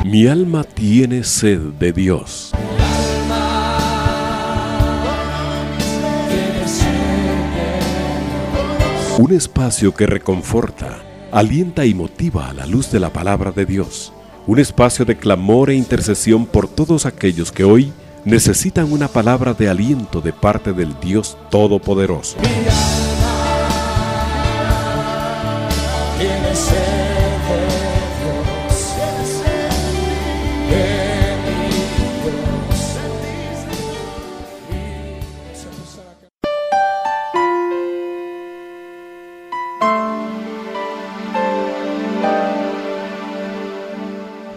Mi alma tiene sed de Dios. Un espacio que reconforta, alienta y motiva a la luz de la palabra de Dios. Un espacio de clamor e intercesión por todos aquellos que hoy necesitan una palabra de aliento de parte del Dios Todopoderoso.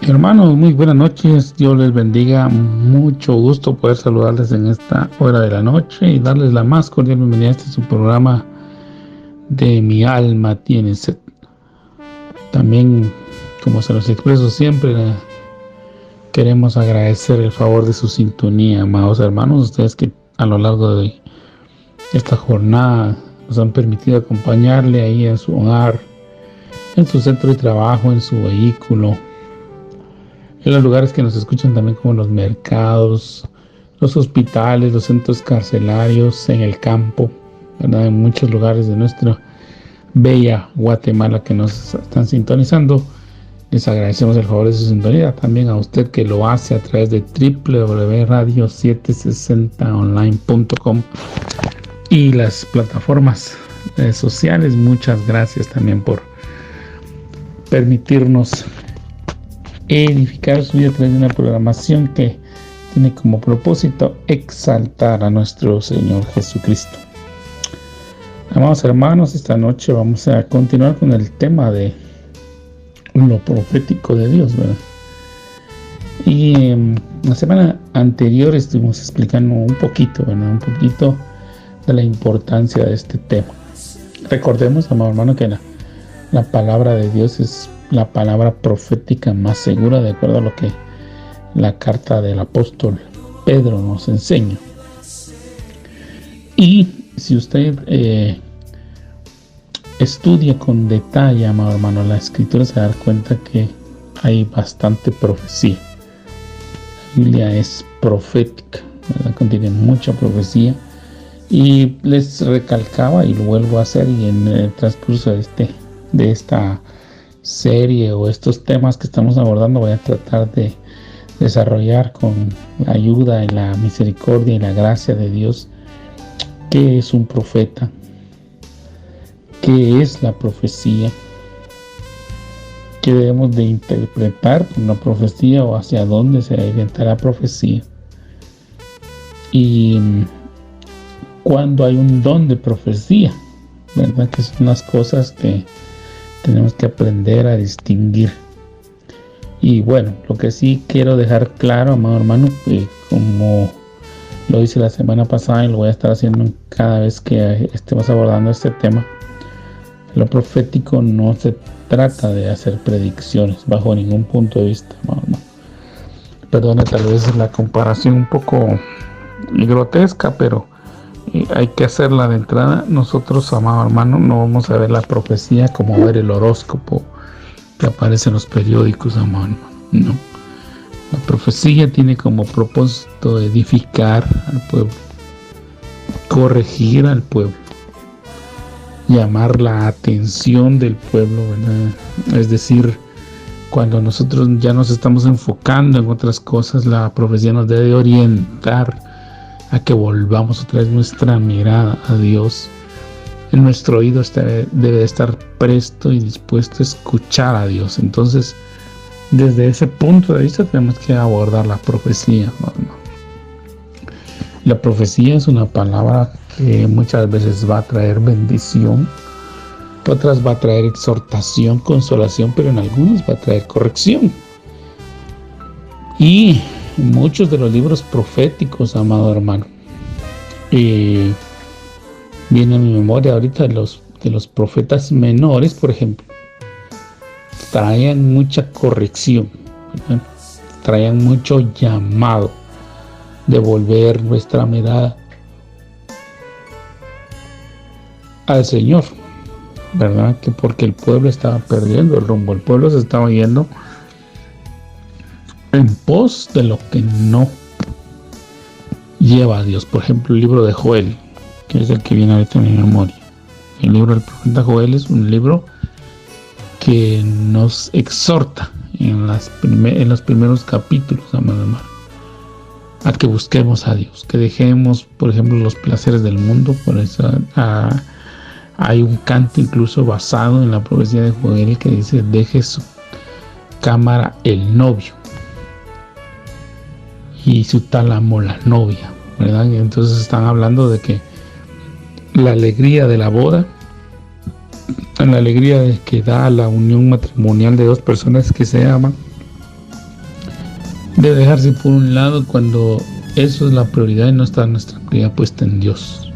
Hermanos, muy buenas noches, Dios les bendiga, mucho gusto poder saludarles en esta hora de la noche y darles la más cordial bienvenida a este su programa de Mi Alma Tiene Sed. También, como se los expreso siempre, queremos agradecer el favor de su sintonía, amados hermanos, ustedes que a lo largo de esta jornada nos han permitido acompañarle ahí en su hogar, en su centro de trabajo, en su vehículo, en los lugares que nos escuchan también como los mercados, los hospitales, los centros carcelarios, en el campo, ¿verdad? En muchos lugares de nuestra bella Guatemala que nos están sintonizando. Les agradecemos el favor de su sintonía. También a usted que lo hace a través de www.radio760online.com y las plataformas sociales. Muchas gracias también por permitirnos edificar su vida a través de una programación que tiene como propósito exaltar a nuestro Señor Jesucristo. Amados hermanos, esta noche vamos a continuar con el tema de lo profético de Dios, ¿verdad? Y la semana anterior estuvimos explicando un poquito, ¿verdad? Un poquito de la importancia de este tema. Recordemos, amado hermano, que la palabra de Dios es la palabra profética más segura, de acuerdo a lo que la carta del apóstol Pedro nos enseña. Y si usted estudia con detalle, amado hermano, la escritura, se da cuenta que hay bastante profecía. La Biblia es profética, ¿verdad? Contiene mucha profecía. Y les recalcaba, y lo vuelvo a hacer, y en el transcurso de esta serie o estos temas que estamos abordando voy a tratar de desarrollar con la ayuda y la misericordia y la gracia de Dios qué es un profeta, qué es la profecía, qué debemos de interpretar por una profecía o hacia dónde se orienta la profecía, y cuando hay un don de profecía, ¿verdad? Que son las cosas que tenemos que aprender a distinguir. Y bueno, lo que sí quiero dejar claro, amado hermano, que como lo hice la semana pasada y lo voy a estar haciendo cada vez que estemos abordando este tema, lo profético no se trata de hacer predicciones bajo ningún punto de vista, amado hermano. Perdone tal vez la comparación un poco grotesca, pero hay que hacerla de entrada. Nosotros, amado hermano, no vamos a ver la profecía como ver el horóscopo que aparece en los periódicos, amado hermano. No. La profecía tiene como propósito edificar al pueblo, corregir al pueblo, llamar la atención del pueblo, ¿verdad? Es decir, cuando nosotros ya nos estamos enfocando en otras cosas, la profecía nos debe orientar a que volvamos otra vez nuestra mirada a Dios. En nuestro oído debe estar presto y dispuesto a escuchar a Dios. Entonces, desde ese punto de vista tenemos que abordar la profecía, ¿no? La profecía es una palabra que muchas veces va a traer bendición, otras va a traer exhortación, consolación, pero en algunas va a traer corrección. Y muchos de los libros proféticos, amado hermano, viene a mi memoria ahorita de los profetas menores, por ejemplo, traían mucha corrección, ¿verdad? Traían mucho llamado de volver nuestra mirada al Señor, ¿verdad? Que porque el pueblo estaba perdiendo el rumbo, el pueblo se estaba yendo en pos de lo que no lleva a Dios. Por ejemplo, el libro de Joel, que es el que viene ahorita en mi memoria. El libro del profeta Joel es un libro que nos exhorta en los primeros capítulos, amado hermano, a que busquemos a Dios, que dejemos, por ejemplo, los placeres del mundo. Por eso hay un canto incluso basado en la profecía de Joel que dice: deje su cámara el novio y su tálamo la novia, ¿verdad? Y entonces están hablando de que la alegría de la boda, la alegría de que da la unión matrimonial de dos personas que se aman, debe dejarse por un lado cuando eso es la prioridad y no está nuestra prioridad puesta en Dios.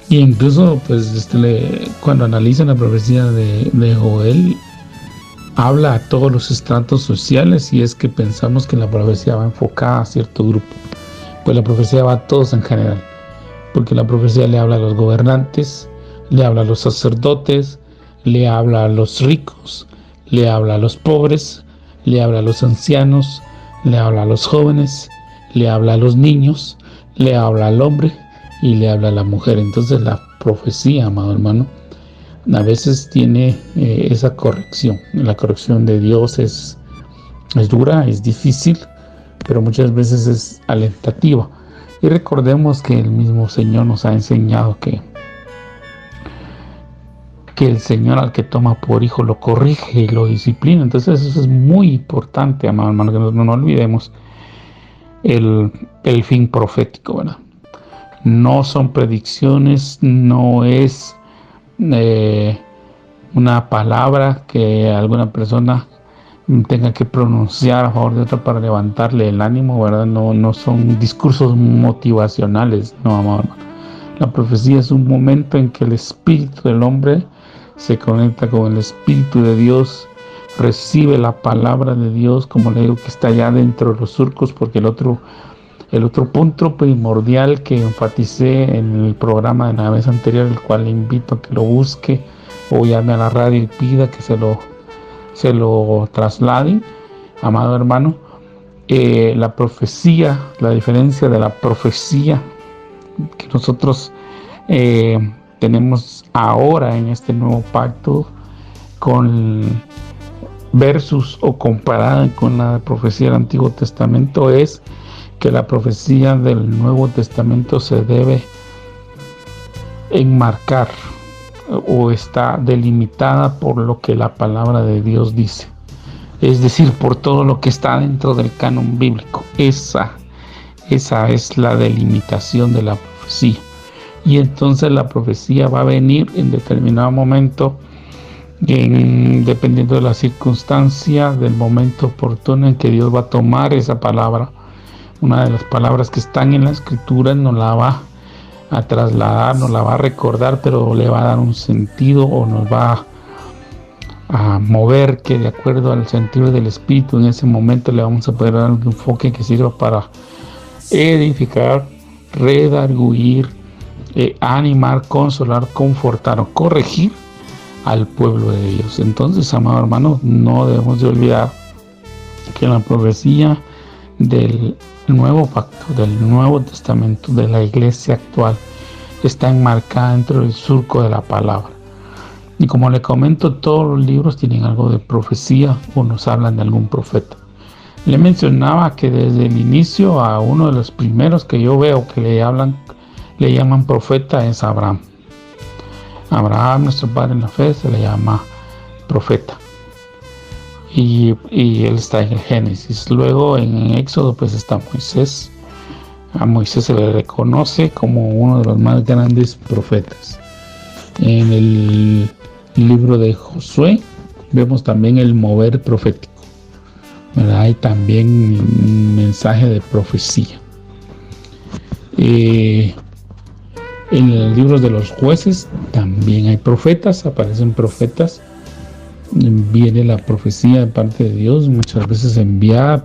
Y incluso pues cuando analizan la profecía de Joel, habla a todos los estratos sociales, y es que pensamos que la profecía va enfocada a cierto grupo. Pues la profecía va a todos en general, porque la profecía le habla a los gobernantes, le habla a los sacerdotes, le habla a los ricos, le habla a los pobres, le habla a los ancianos, le habla a los jóvenes, le habla a los niños, le habla al hombre y le habla a la mujer. Entonces la profecía, amado hermano, a veces tiene esa corrección. La corrección de Dios es dura, es difícil, pero muchas veces es alentativa. Y recordemos que el mismo Señor nos ha enseñado que el Señor al que toma por hijo lo corrige y lo disciplina. Entonces eso es muy importante, amado hermano, que no olvidemos el fin profético, ¿verdad? No son predicciones, no es una palabra que alguna persona tenga que pronunciar a favor de otra para levantarle el ánimo, ¿verdad? No son discursos motivacionales, no, amado hermano. La profecía es un momento en que el espíritu del hombre se conecta con el espíritu de Dios, recibe la palabra de Dios, como le digo, que está ya dentro de los surcos, porque el otro punto primordial que enfaticé en el programa de la vez anterior, el cual le invito a que lo busque o llame a la radio y pida que se lo trasladen, amado hermano, la profecía, la diferencia de la profecía que nosotros tenemos ahora en este nuevo pacto versus o comparada con la profecía del Antiguo Testamento, es que la profecía del Nuevo Testamento se debe enmarcar o está delimitada por lo que la palabra de Dios dice, es decir, por todo lo que está dentro del canon bíblico. Esa es la delimitación de la profecía. Y entonces la profecía va a venir en determinado momento, dependiendo de la circunstancia, del momento oportuno en que Dios va a tomar esa palabra. Una de las palabras que están en la escritura nos la va a trasladar, nos la va a recordar, pero le va a dar un sentido o nos va a mover que de acuerdo al sentido del espíritu en ese momento le vamos a poder dar un enfoque que sirva para edificar, redarguir, animar, consolar, confortar o corregir al pueblo de Dios. Entonces, amado hermano, no debemos de olvidar que la profecía del nuevo pacto, del Nuevo Testamento, de la iglesia actual, está enmarcada dentro del surco de la palabra. Y como le comento, todos los libros tienen algo de profecía o nos hablan de algún profeta. Le mencionaba que desde el inicio a uno de los primeros que yo veo que le llaman profeta es Abraham. Abraham, nuestro padre en la fe, se le llama profeta. Y él está en el Génesis. Luego en Éxodo pues está Moisés. A Moisés se le reconoce como uno de los más grandes profetas. En el libro de Josué vemos también el mover profético, ¿verdad? Hay también un mensaje de profecía. En los libros de los jueces también hay profetas, aparecen profetas. Viene la profecía de parte de Dios, muchas veces enviada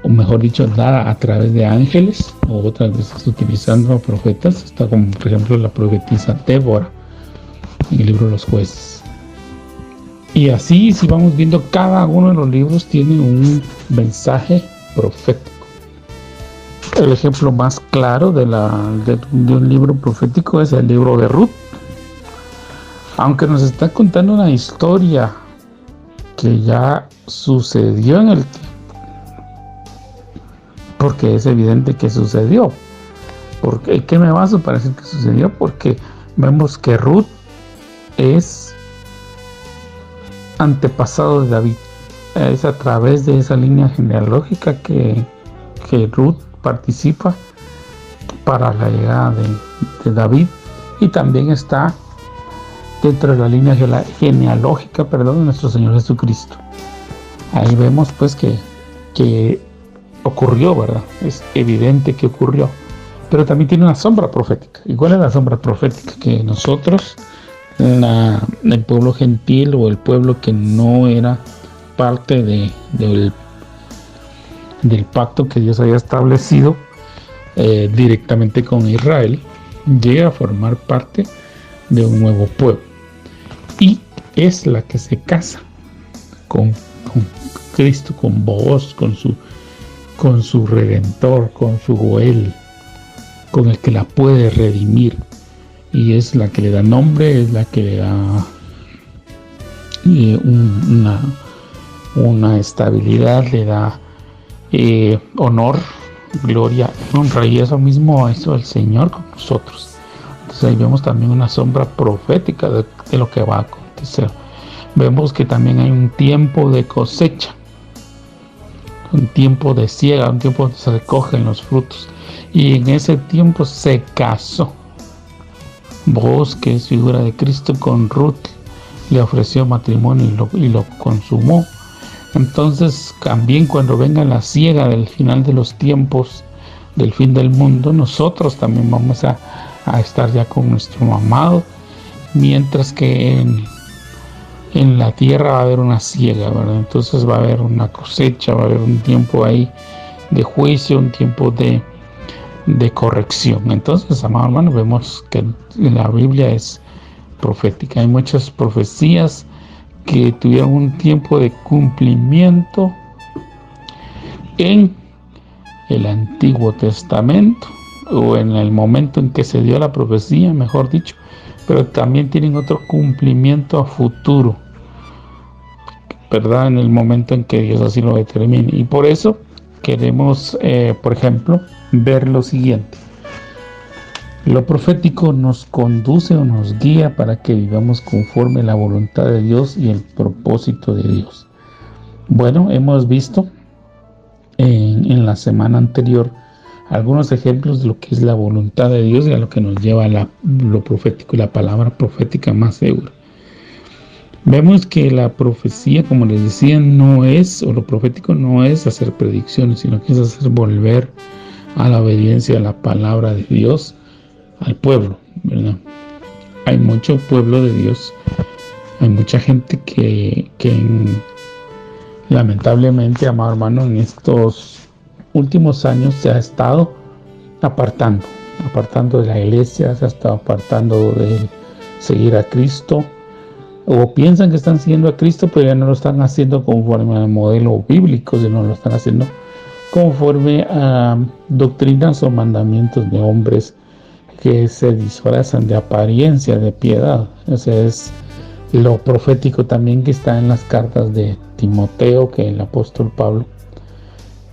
o mejor dicho, dada a través de ángeles, o otras veces utilizando a profetas. Está como por ejemplo la profetisa Débora en el libro de los jueces. Y así, si vamos viendo, cada uno de los libros tiene un mensaje profético. El ejemplo más claro de un libro profético es el libro de Ruth. Aunque nos está contando una historia que ya sucedió en el tiempo, porque es evidente que sucedió. ¿Qué me baso para decir que sucedió? Porque vemos que Ruth es antepasado de David. Es a través de esa línea genealógica que Ruth participa para la llegada de David, y también está dentro de la línea genealógica de nuestro Señor Jesucristo. Ahí vemos pues que ocurrió, ¿verdad? Es evidente que ocurrió, pero también tiene una sombra profética. ¿Y cuál es la sombra profética? Que nosotros, el pueblo gentil o el pueblo que no era parte del pacto que Dios había establecido directamente con Israel, llega a formar parte de un nuevo pueblo, y es la que se casa con Cristo, con Booz, con su Redentor, con su Goel, con el que la puede redimir, y es la que le da nombre, es la que le da una estabilidad, le da honor, gloria, honra, y eso mismo hizo el Señor con nosotros. Entonces ahí vemos también una sombra profética de lo que va a acontecer. Vemos que también hay un tiempo de cosecha, un tiempo de siega, un tiempo donde se recogen los frutos, y en ese tiempo se casó Booz, que es figura de Cristo, con Ruth, le ofreció matrimonio y lo consumó. Entonces también cuando venga la siega del final de los tiempos, del fin del mundo, nosotros también vamos a estar ya con nuestro amado, mientras que en la tierra va a haber una siega, ¿verdad? Entonces va a haber una cosecha, va a haber un tiempo ahí de juicio, un tiempo de corrección. Entonces, amados hermanos, vemos que la Biblia es profética. Hay muchas profecías que tuvieron un tiempo de cumplimiento en el Antiguo Testamento, o en el momento en que se dio la profecía, mejor dicho, pero también tienen otro cumplimiento a futuro, ¿verdad? En el momento en que Dios así lo determine. Y por eso queremos, por ejemplo, ver lo siguiente. Lo profético nos conduce o nos guía para que vivamos conforme a la voluntad de Dios y el propósito de Dios. Bueno, hemos visto en la semana anterior algunos ejemplos de lo que es la voluntad de Dios y a lo que nos lleva lo profético y la palabra profética más segura. Vemos que la profecía, como les decía, o lo profético no es hacer predicciones, sino que es hacer volver a la obediencia a la palabra de Dios al pueblo, ¿verdad? Hay mucho pueblo de Dios, hay mucha gente que lamentablemente, amado hermano, en estos últimos años se ha estado apartando de la iglesia, se ha estado apartando de seguir a Cristo, o piensan que están siguiendo a Cristo, pero ya no lo están haciendo conforme al modelo bíblico, sino lo están haciendo conforme a doctrinas o mandamientos de hombres que se disfrazan de apariencia de piedad. Ese es lo profético también que está en las cartas de Timoteo, que el apóstol Pablo,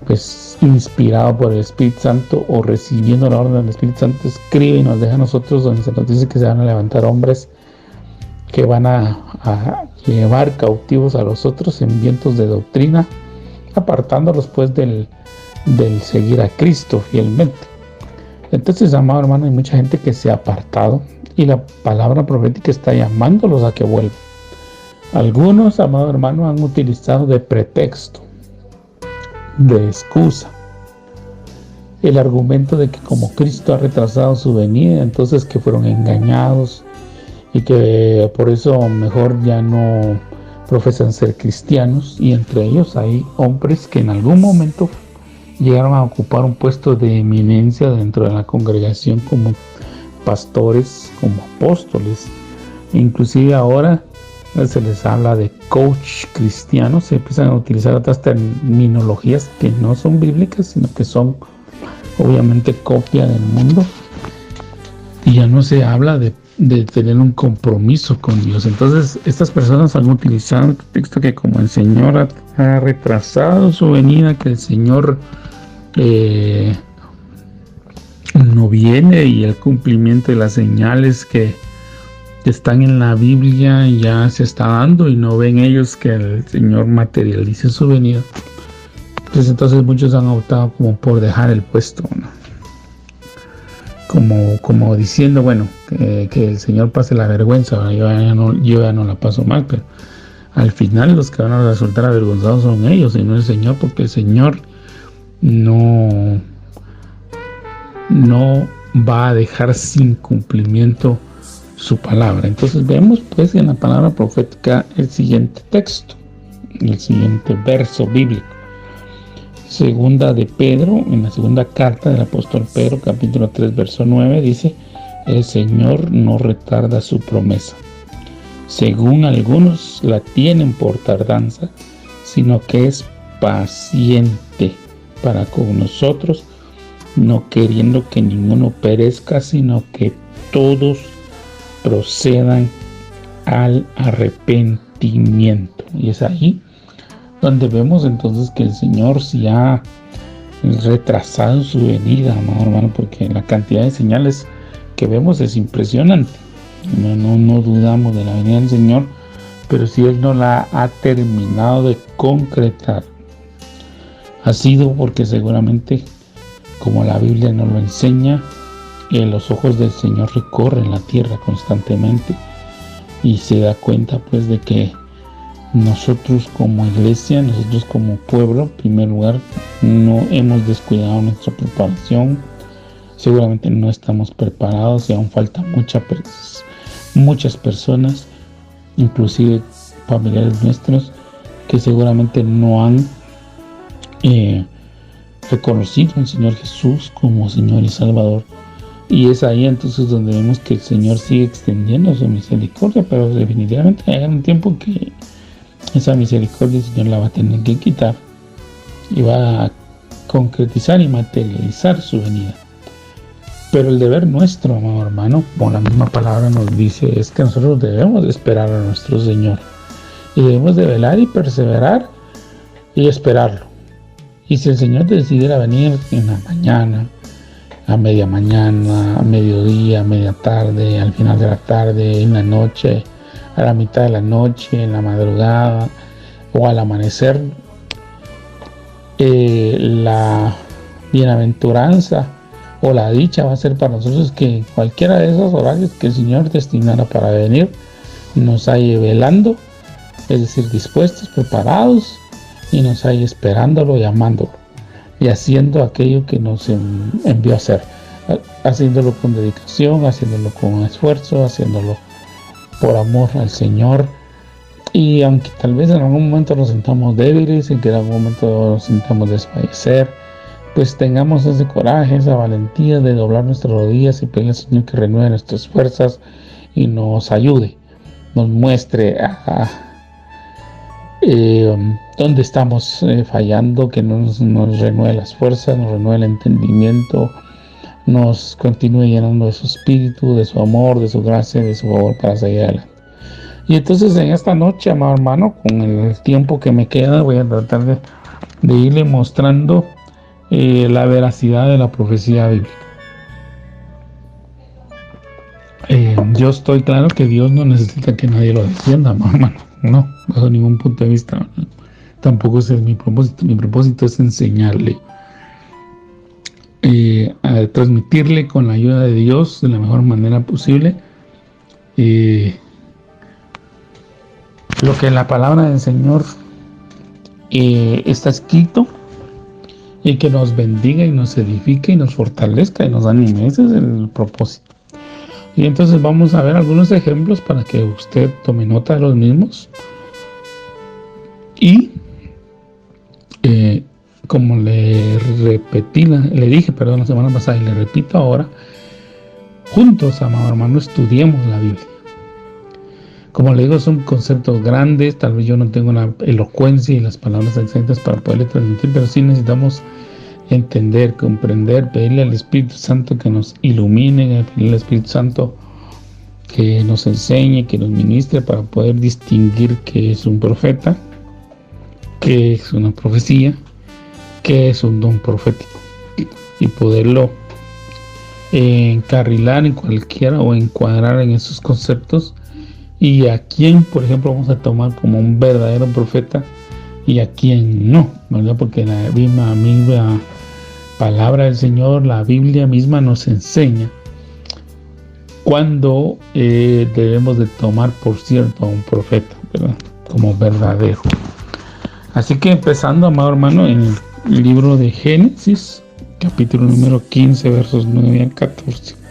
pues inspirado por el Espíritu Santo o recibiendo la orden del Espíritu Santo, escribe y nos deja a nosotros, donde se nos dice que se van a levantar hombres que van a llevar cautivos a los otros en vientos de doctrina, apartándolos pues del seguir a Cristo fielmente. Entonces, amado hermano, hay mucha gente que se ha apartado y la palabra profética está llamándolos a que vuelvan. Algunos, amado hermano, han utilizado de pretexto, de excusa, el argumento de que como Cristo ha retrasado su venida, entonces que fueron engañados y que por eso mejor ya no profesan ser cristianos, y entre ellos hay hombres que en algún momento llegaron a ocupar un puesto de eminencia dentro de la congregación como pastores, como apóstoles. Inclusive ahora se les habla de coach cristiano, se empiezan a utilizar otras terminologías que no son bíblicas, sino que son obviamente copia del mundo, y ya no se habla de tener un compromiso con Dios. Entonces estas personas han utilizado el texto que como el Señor ha retrasado su venida, que el Señor no viene, y el cumplimiento de las señales que están en la Biblia ya se está dando, y no ven ellos que el Señor materialice su venida. Pues entonces muchos han optado como por dejar el puesto, ¿no? Como diciendo, bueno, que el Señor pase la vergüenza, ¿no? Yo ya no la paso mal, pero al final los que van a resultar avergonzados son ellos y no el Señor, porque el Señor no va a dejar sin cumplimiento su palabra. Entonces vemos pues en la palabra profética el siguiente texto, el siguiente verso bíblico. Segunda de Pedro, en la segunda carta del apóstol Pedro, capítulo 3, verso 9, dice: el Señor no retarda su promesa, según algunos la tienen por tardanza, sino que es paciente para con nosotros, no queriendo que ninguno perezca, sino que todos procedan al arrepentimiento. Y es ahí donde vemos entonces que el Señor sí ha retrasado su venida, amado hermano, porque la cantidad de señales que vemos es impresionante. No dudamos de la venida del Señor, pero si Él no la ha terminado de concretar, ha sido porque seguramente, como la Biblia nos lo enseña, los ojos del Señor recorren la tierra constantemente y se da cuenta pues de que nosotros como iglesia, nosotros como pueblo, en primer lugar, no hemos descuidado nuestra preparación. Seguramente no estamos preparados y aún falta muchas personas, inclusive familiares nuestros, que seguramente no han reconocido al Señor Jesús como Señor y Salvador. Y es ahí entonces donde vemos que el Señor sigue extendiendo su misericordia, pero definitivamente hay un tiempo que esa misericordia el Señor la va a tener que quitar y va a concretizar y materializar su venida. Pero el deber nuestro, amado hermano, como la misma palabra nos dice, es que nosotros debemos de esperar a nuestro Señor y debemos de velar y perseverar y esperarlo. Y si el Señor decidiera venir en la mañana, a media mañana, a mediodía, a media tarde, al final de la tarde, en la noche, a la mitad de la noche, en la madrugada o al amanecer, la bienaventuranza o la dicha va a ser para nosotros que cualquiera de esos horarios que el Señor destinara para venir nos halle velando, es decir, dispuestos, preparados, y nos halle esperándolo y amándolo y haciendo aquello que nos envió a hacer, haciéndolo con dedicación, haciéndolo con esfuerzo, haciéndolo por amor al Señor. Y aunque tal vez en algún momento nos sintamos débiles, en que en algún momento nos sintamos desfallecer, pues tengamos ese coraje, esa valentía de doblar nuestras rodillas y pedirle al Señor que renueve nuestras fuerzas y nos ayude, nos muestre dónde estamos fallando, que nos renueve las fuerzas, nos renueve el entendimiento, nos continúe llenando de su espíritu, de su amor, de su gracia, de su favor para seguir adelante. Y entonces en esta noche, amado hermano, con el tiempo que me queda, voy a tratar de irle mostrando la veracidad de la profecía bíblica. Yo estoy claro que Dios no necesita que nadie lo defienda, amado hermano, no, bajo ningún punto de vista. Tampoco ese es mi propósito. Mi propósito es enseñarle, a transmitirle con la ayuda de Dios de la mejor manera posible lo que en la palabra del Señor está escrito, y que nos bendiga y nos edifique y nos fortalezca y nos anime. Ese es el propósito. Y entonces vamos a ver algunos ejemplos para que usted tome nota de los mismos. Y como le dije la semana pasada y le repito ahora, juntos, amado hermano, estudiemos la Biblia. Como le digo, son conceptos grandes, tal vez yo no tengo la elocuencia y las palabras exactas para poderle transmitir, pero sí necesitamos entender, comprender, pedirle al Espíritu Santo que nos ilumine, pedirle al Espíritu Santo que nos enseñe, que nos ministre para poder distinguir qué es un profeta, qué es una profecía, qué es un don profético y poderlo encarrilar en cualquiera o encuadrar en esos conceptos y a quién, por ejemplo, vamos a tomar como un verdadero profeta y a quién no, ¿verdad? Porque la misma palabra del Señor, la Biblia misma nos enseña cuándo debemos de tomar por cierto a un profeta, ¿verdad? Como verdadero. Así que empezando, amado hermano, en el libro de Génesis, capítulo número 15, versos 9 al 14.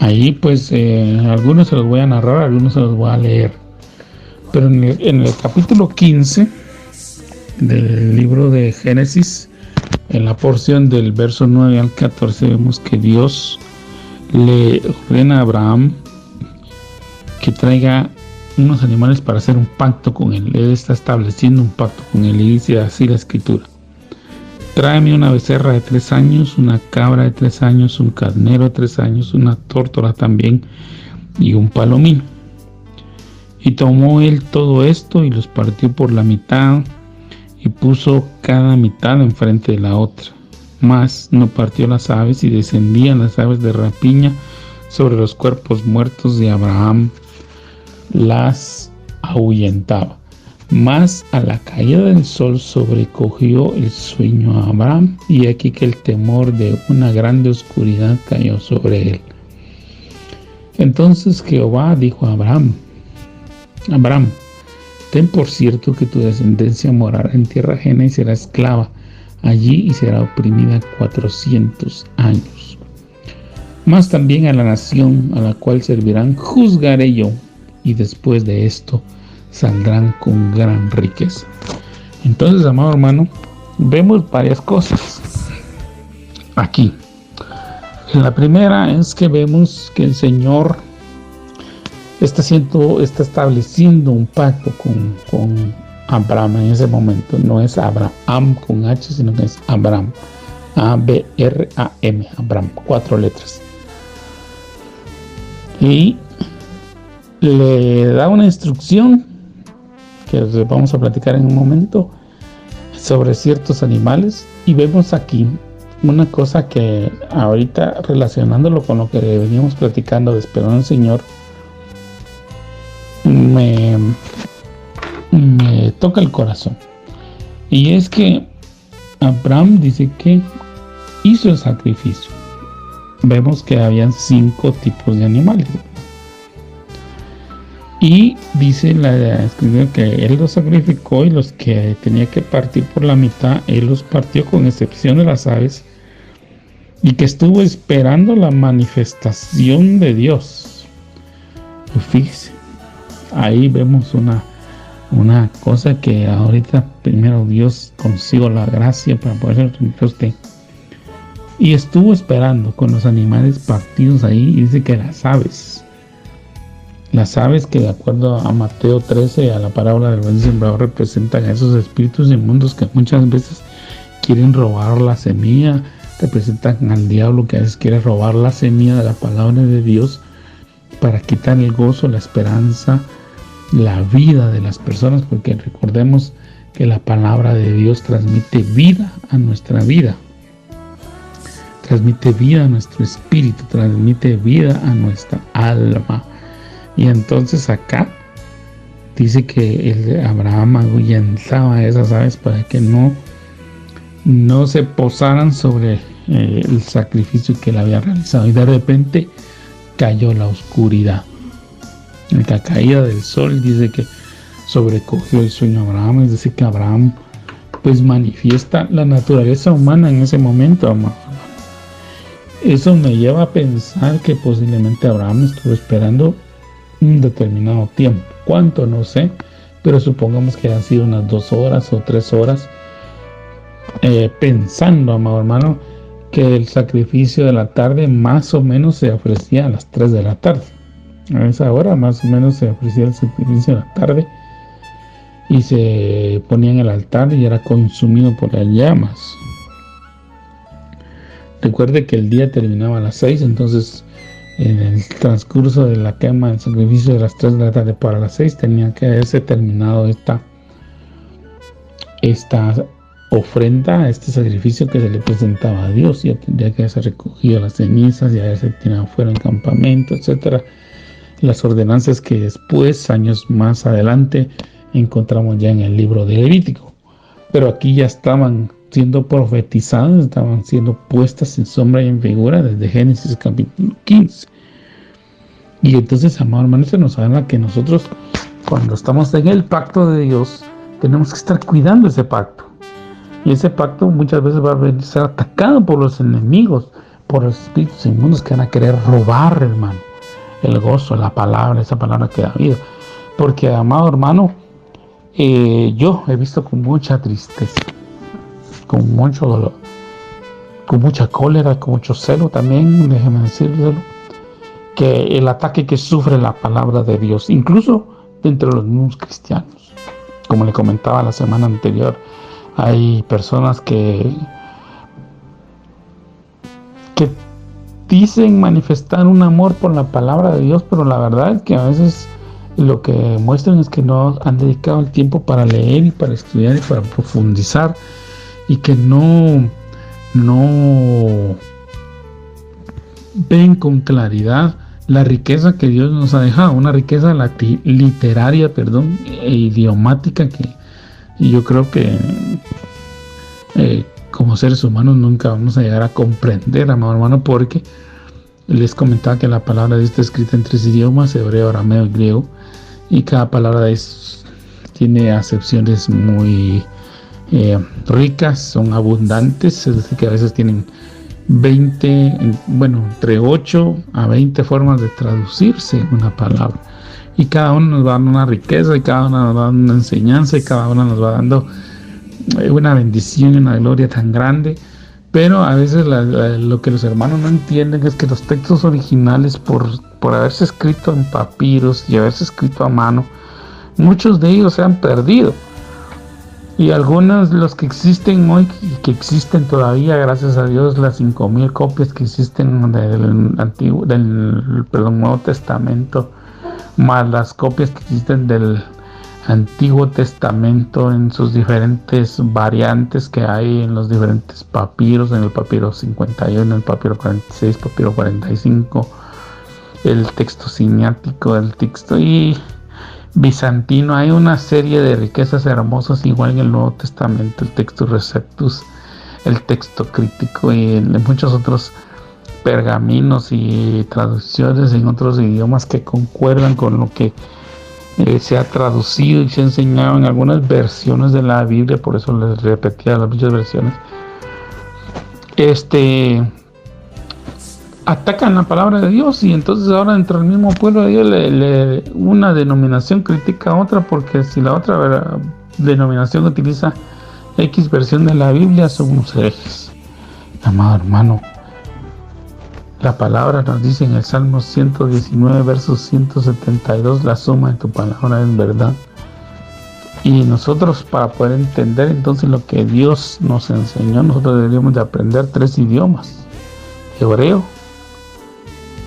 Ahí pues algunos se los voy a narrar, algunos se los voy a leer. Pero en el capítulo 15 del libro de Génesis, en la porción del verso 9 al 14, vemos que Dios le ordena a Abraham que traiga unos animales para hacer un pacto con él. Él está estableciendo un pacto con él y dice así la escritura: tráeme una becerra de 3 años, una cabra de 3 años, un carnero de 3 años, una tórtola también y un palomino. Y tomó él todo esto y los partió por la mitad y puso cada mitad enfrente de la otra. Mas no partió las aves y descendían las aves de rapiña sobre los cuerpos muertos de Abraham, las ahuyentaba. Mas a la caída del sol sobrecogió el sueño a Abraham, y aquí que el temor de una grande oscuridad cayó sobre él. Entonces Jehová dijo a Abraham: Abraham, ten por cierto que tu descendencia morará en tierra ajena y será esclava allí y será oprimida 400 años. Mas también a la nación a la cual servirán juzgaré yo, y después de esto saldrán con gran riqueza. Entonces, amado hermano, vemos varias cosas aquí. La primera es que vemos que el Señor está estableciendo un pacto con Abraham en ese momento. No es Abraham con H, sino que es Abraham. A-B-R-A-M, Abraham, 4 letras. Y le da una instrucción que vamos a platicar en un momento sobre ciertos animales, y vemos aquí una cosa que ahorita, relacionándolo con lo que veníamos platicando de esperar al Señor, me toca el corazón, y es que Abraham dice que hizo el sacrificio. Vemos que habían 5 tipos de animales. Y dice la escritura que él los sacrificó, y los que tenía que partir por la mitad, él los partió con excepción de las aves, y que estuvo esperando la manifestación de Dios. Y fíjese, ahí vemos una cosa que ahorita primero Dios consigo la gracia para poder rendir a usted. Y estuvo esperando con los animales partidos ahí, y dice que las aves que, de acuerdo a Mateo 13, a la parábola del buen sembrador, representan a esos espíritus inmundos que muchas veces quieren robar la semilla, representan al diablo que a veces quiere robar la semilla de la palabra de Dios para quitar el gozo, la esperanza, la vida de las personas, porque recordemos que la palabra de Dios transmite vida a nuestra vida, transmite vida a nuestro espíritu, transmite vida a nuestra alma. Y entonces acá dice que Abraham ahuyentaba esas aves para que no se posaran sobre el sacrificio que él había realizado. Y de repente cayó la oscuridad. En la caída del sol dice que sobrecogió el sueño a Abraham. Es decir, que Abraham pues manifiesta la naturaleza humana en ese momento, amado. Eso me lleva a pensar que posiblemente Abraham estuvo esperando un determinado tiempo. ¿Cuánto? No sé, pero supongamos que han sido unas 2 horas o 3 horas, pensando, amado hermano, que el sacrificio de la tarde más o menos se ofrecía a las 3 de la tarde. A esa hora más o menos se ofrecía el sacrificio en la tarde y se ponía en el altar y era consumido por las llamas. Recuerde que el día terminaba a las 6, entonces en el transcurso de la quema del sacrificio de las 3 de la tarde para las 6 tenía que haberse terminado esta ofrenda, este sacrificio que se le presentaba a Dios. Ya tendría que haberse recogido las cenizas y haberse tirado fuera del campamento, etcétera. Las ordenanzas que después, años más adelante, encontramos ya en el libro de Levítico. Pero aquí ya estaban siendo profetizadas, estaban siendo puestas en sombra y en figura desde Génesis capítulo 15. Y entonces, amado hermano, se nos habla que nosotros, cuando estamos en el pacto de Dios, tenemos que estar cuidando ese pacto. Y ese pacto muchas veces va a ser atacado por los enemigos, por los espíritus inmundos que van a querer robar, hermano, el gozo, la palabra, esa palabra que da vida. Porque, amado hermano, yo he visto con mucha tristeza, con mucho dolor, con mucha cólera, con mucho celo también, déjeme decírselo, que el ataque que sufre la palabra de Dios, incluso dentro de los mismos cristianos. Como le comentaba la semana anterior, hay personas que dicen manifestar un amor por la palabra de Dios, pero la verdad es que a veces lo que muestran es que no han dedicado el tiempo para leer y para estudiar y para profundizar, y que no ven con claridad la riqueza que Dios nos ha dejado, una riqueza literaria, e idiomática que yo creo que como seres humanos nunca vamos a llegar a comprender, amado hermano, porque les comentaba que la palabra de Dios está escrita en 3 idiomas, hebreo, arameo y griego, y cada palabra tiene acepciones muy ricas, son abundantes, es decir, que a veces tienen entre 8 a 20 formas de traducirse una palabra, y cada uno nos va dando una riqueza, y cada uno nos va dando una enseñanza, y cada uno nos va dando una bendición y una gloria tan grande. Pero a veces lo que los hermanos no entienden es que los textos originales, por haberse escrito en papiros y haberse escrito a mano, muchos de ellos se han perdido. Y algunos, los que existen hoy, que existen todavía, gracias a Dios, las 5,000 copias que existen del Nuevo Testamento, más las copias que existen del Antiguo Testamento en sus diferentes variantes que hay en los diferentes papiros, en el papiro 51, el papiro 46, papiro 45, el texto siniático, el texto y bizantino. Hay una serie de riquezas hermosas igual en el Nuevo Testamento, el texto receptus, el texto crítico y muchos otros pergaminos y traducciones en otros idiomas que concuerdan con lo que se ha traducido y se ha enseñado en algunas versiones de la Biblia. Por eso les repetía las muchas versiones. Atacan la palabra de Dios, y entonces ahora dentro del mismo pueblo de Dios una denominación critica a otra, porque si la otra denominación utiliza X versión de la Biblia, son unos herejes. Amado hermano, la palabra nos dice en el Salmo 119, versos 172, la suma de tu palabra es verdad. Y nosotros, para poder entender entonces lo que Dios nos enseñó, nosotros deberíamos de aprender 3 idiomas: hebreo,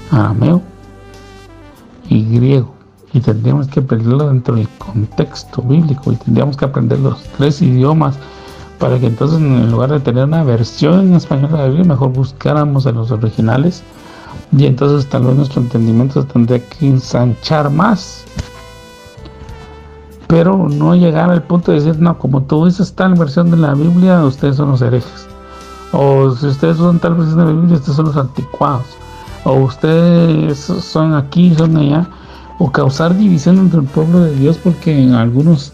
arameo y griego. Y tendríamos que aprenderlo dentro del contexto bíblico, y tendríamos que aprender los 3 idiomas para que entonces, en lugar de tener una versión en español de la Biblia, mejor buscáramos en los originales, y entonces tal vez nuestro entendimiento tendría que ensanchar más, pero no llegar al punto de decir, no, como tú dices tal versión de la Biblia, ustedes son los herejes, o si ustedes usan tal versión de la Biblia, ustedes son los anticuados, o ustedes son aquí, son allá, o causar división entre el pueblo de Dios, porque en algunos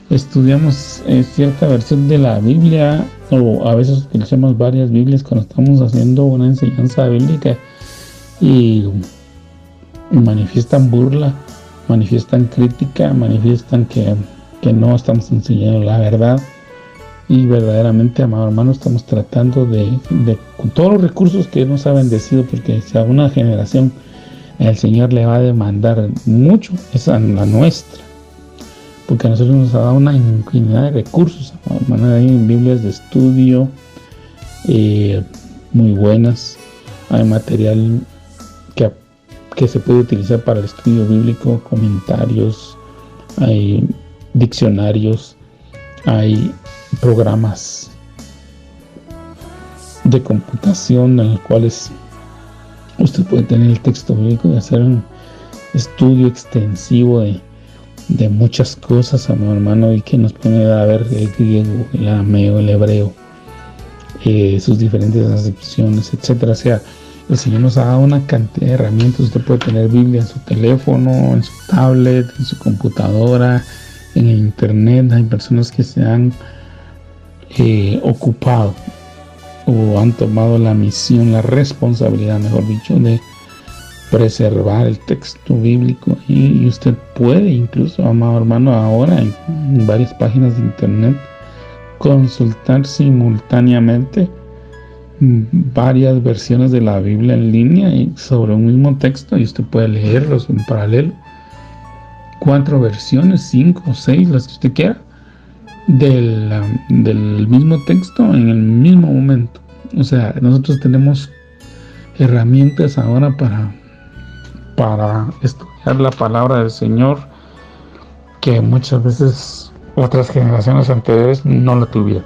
estudiamos cierta versión de la Biblia, o a veces utilizamos varias Biblias cuando estamos haciendo una enseñanza bíblica, y manifiestan burla, manifiestan crítica, manifiestan que no estamos enseñando la verdad. Y verdaderamente, amado hermano, estamos tratando de con todos los recursos que nos ha bendecido, porque si a una generación el Señor le va a demandar mucho es a la nuestra, porque a nosotros nos ha dado una infinidad de recursos, hermano. Hay Biblias de estudio muy buenas, hay material que se puede utilizar para el estudio bíblico, comentarios, hay diccionarios, hay programas de computación en los cuales usted puede tener el texto bíblico y hacer un estudio extensivo de muchas cosas, hermano, y que nos pone a ver el griego, el arameo, el hebreo, sus diferentes acepciones, etcétera. O sea, el Señor nos ha dado una cantidad de herramientas. Usted puede tener Biblia en su teléfono, en su tablet, en su computadora, en el internet. Hay personas que se han ocupado o han tomado la misión, la responsabilidad, mejor dicho, de preservar el texto bíblico, y usted puede incluso, amado hermano, ahora en varias páginas de internet consultar simultáneamente varias versiones de la Biblia en línea sobre un mismo texto, y usted puede leerlos en paralelo, 4 versiones, 5 o 6, las que usted quiera, del mismo texto en el mismo momento. O sea, nosotros tenemos herramientas ahora para estudiar la palabra del Señor, que muchas veces otras generaciones anteriores no la tuvieron.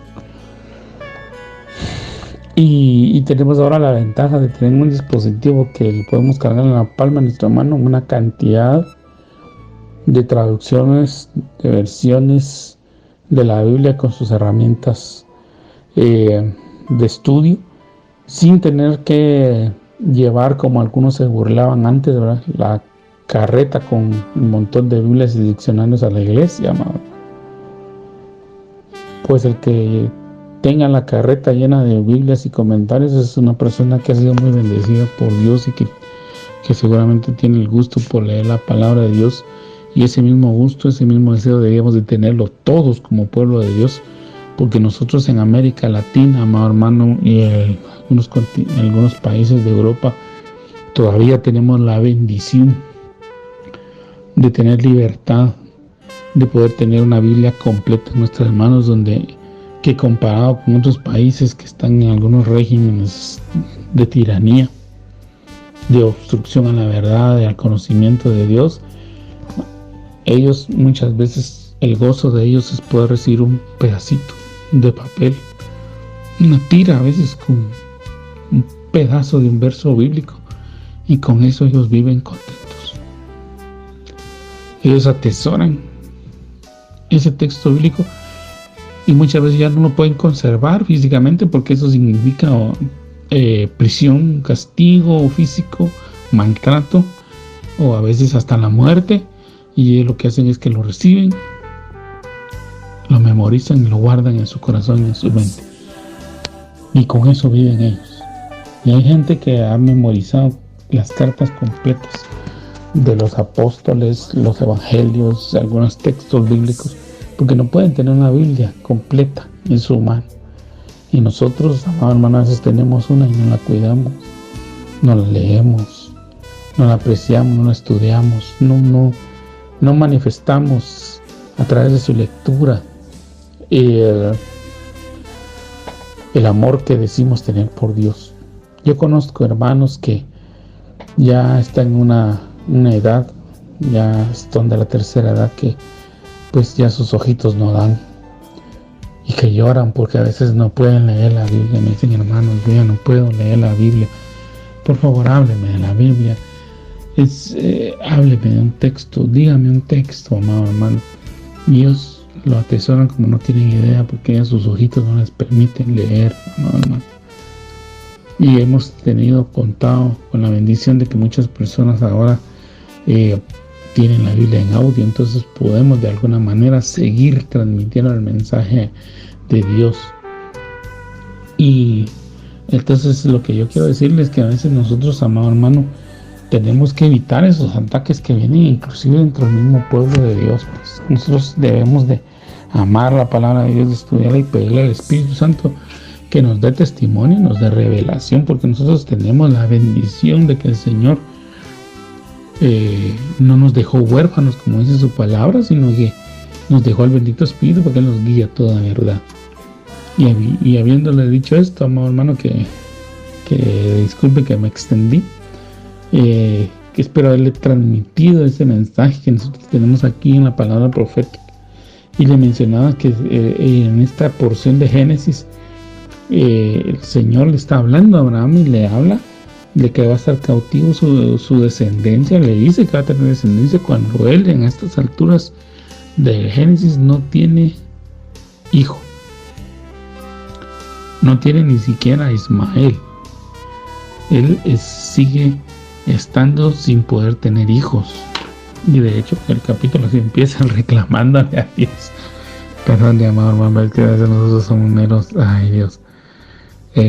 Y tenemos ahora la ventaja de tener un dispositivo que podemos cargar en la palma de nuestra mano, una cantidad de traducciones, de versiones de la Biblia con sus herramientas de estudio, sin tener que llevar, como algunos se burlaban antes, ¿verdad?, la carreta con un montón de Biblias y diccionarios a la iglesia, amado. Pues el que tenga la carreta llena de Biblias y comentarios es una persona que ha sido muy bendecida por Dios y que seguramente tiene el gusto por leer la palabra de Dios, y ese mismo gusto, ese mismo deseo debíamos de tenerlo todos como pueblo de Dios, porque nosotros en América Latina, amado hermano, y algunos países de Europa todavía tenemos la bendición de tener libertad, de poder tener una Biblia completa en nuestras manos, que comparado con otros países que están en algunos regímenes de tiranía, de obstrucción a la verdad, al conocimiento de Dios, ellos muchas veces, el gozo de ellos es poder recibir un pedacito de papel, una tira, a veces con un pedazo de un verso bíblico, y con eso ellos viven contentos. Ellos atesoran ese texto bíblico, y muchas veces ya no lo pueden conservar físicamente, porque eso significa prisión, castigo físico, maltrato, o a veces hasta la muerte. Y lo que hacen es que lo reciben, lo memorizan y lo guardan en su corazón y en su mente, y con eso viven ellos. Y hay gente que ha memorizado las cartas completas de los apóstoles, los evangelios, algunos textos bíblicos, porque no pueden tener una Biblia completa en su mano. Y nosotros, amados hermanos, a veces tenemos una y no la cuidamos, no la leemos, no la apreciamos, no la estudiamos, no manifestamos a través de su lectura el amor que decimos tener por Dios. Yo conozco hermanos que ya están en una edad, ya están de la tercera edad, que pues ya sus ojitos no dan, y que lloran porque a veces no pueden leer la Biblia. Me dicen: hermano, yo ya no puedo leer la Biblia, por favor hábleme de la Biblia. Hábleme de un texto, dígame un texto, amado hermano. Y ellos lo atesoran como no tienen idea, porque ya sus ojitos no les permiten leer, amado hermano. Y hemos contado con la bendición de que muchas personas ahora tienen la Biblia en audio, entonces podemos de alguna manera seguir transmitiendo el mensaje de Dios. Y entonces lo que yo quiero decirles es que a veces nosotros, amado hermano, tenemos que evitar esos ataques que vienen inclusive dentro del mismo pueblo de Dios. Pues nosotros debemos de amar la palabra de Dios, de estudiarla y pedirle al Espíritu Santo que nos dé testimonio, nos dé revelación, porque nosotros tenemos la bendición de que el Señor no nos dejó huérfanos, como dice su palabra, sino que nos dejó al bendito Espíritu para que nos guíe a toda verdad. Y habiéndole dicho esto, amado hermano, que disculpe que me extendí, que espero haberle transmitido ese mensaje que nosotros tenemos aquí en la palabra profética. Y le mencionaba que en esta porción de Génesis, el Señor le está hablando a Abraham y le habla de que va a estar cautivo su descendencia. Le dice que va a tener descendencia cuando él, en estas alturas de Génesis, no tiene hijo. No tiene ni siquiera a Ismael. Él sigue estando sin poder tener hijos. Y de hecho el capítulo así empieza reclamándole a Dios. Perdón, de amado hermano, es que a veces nosotros somos meros, ay Dios,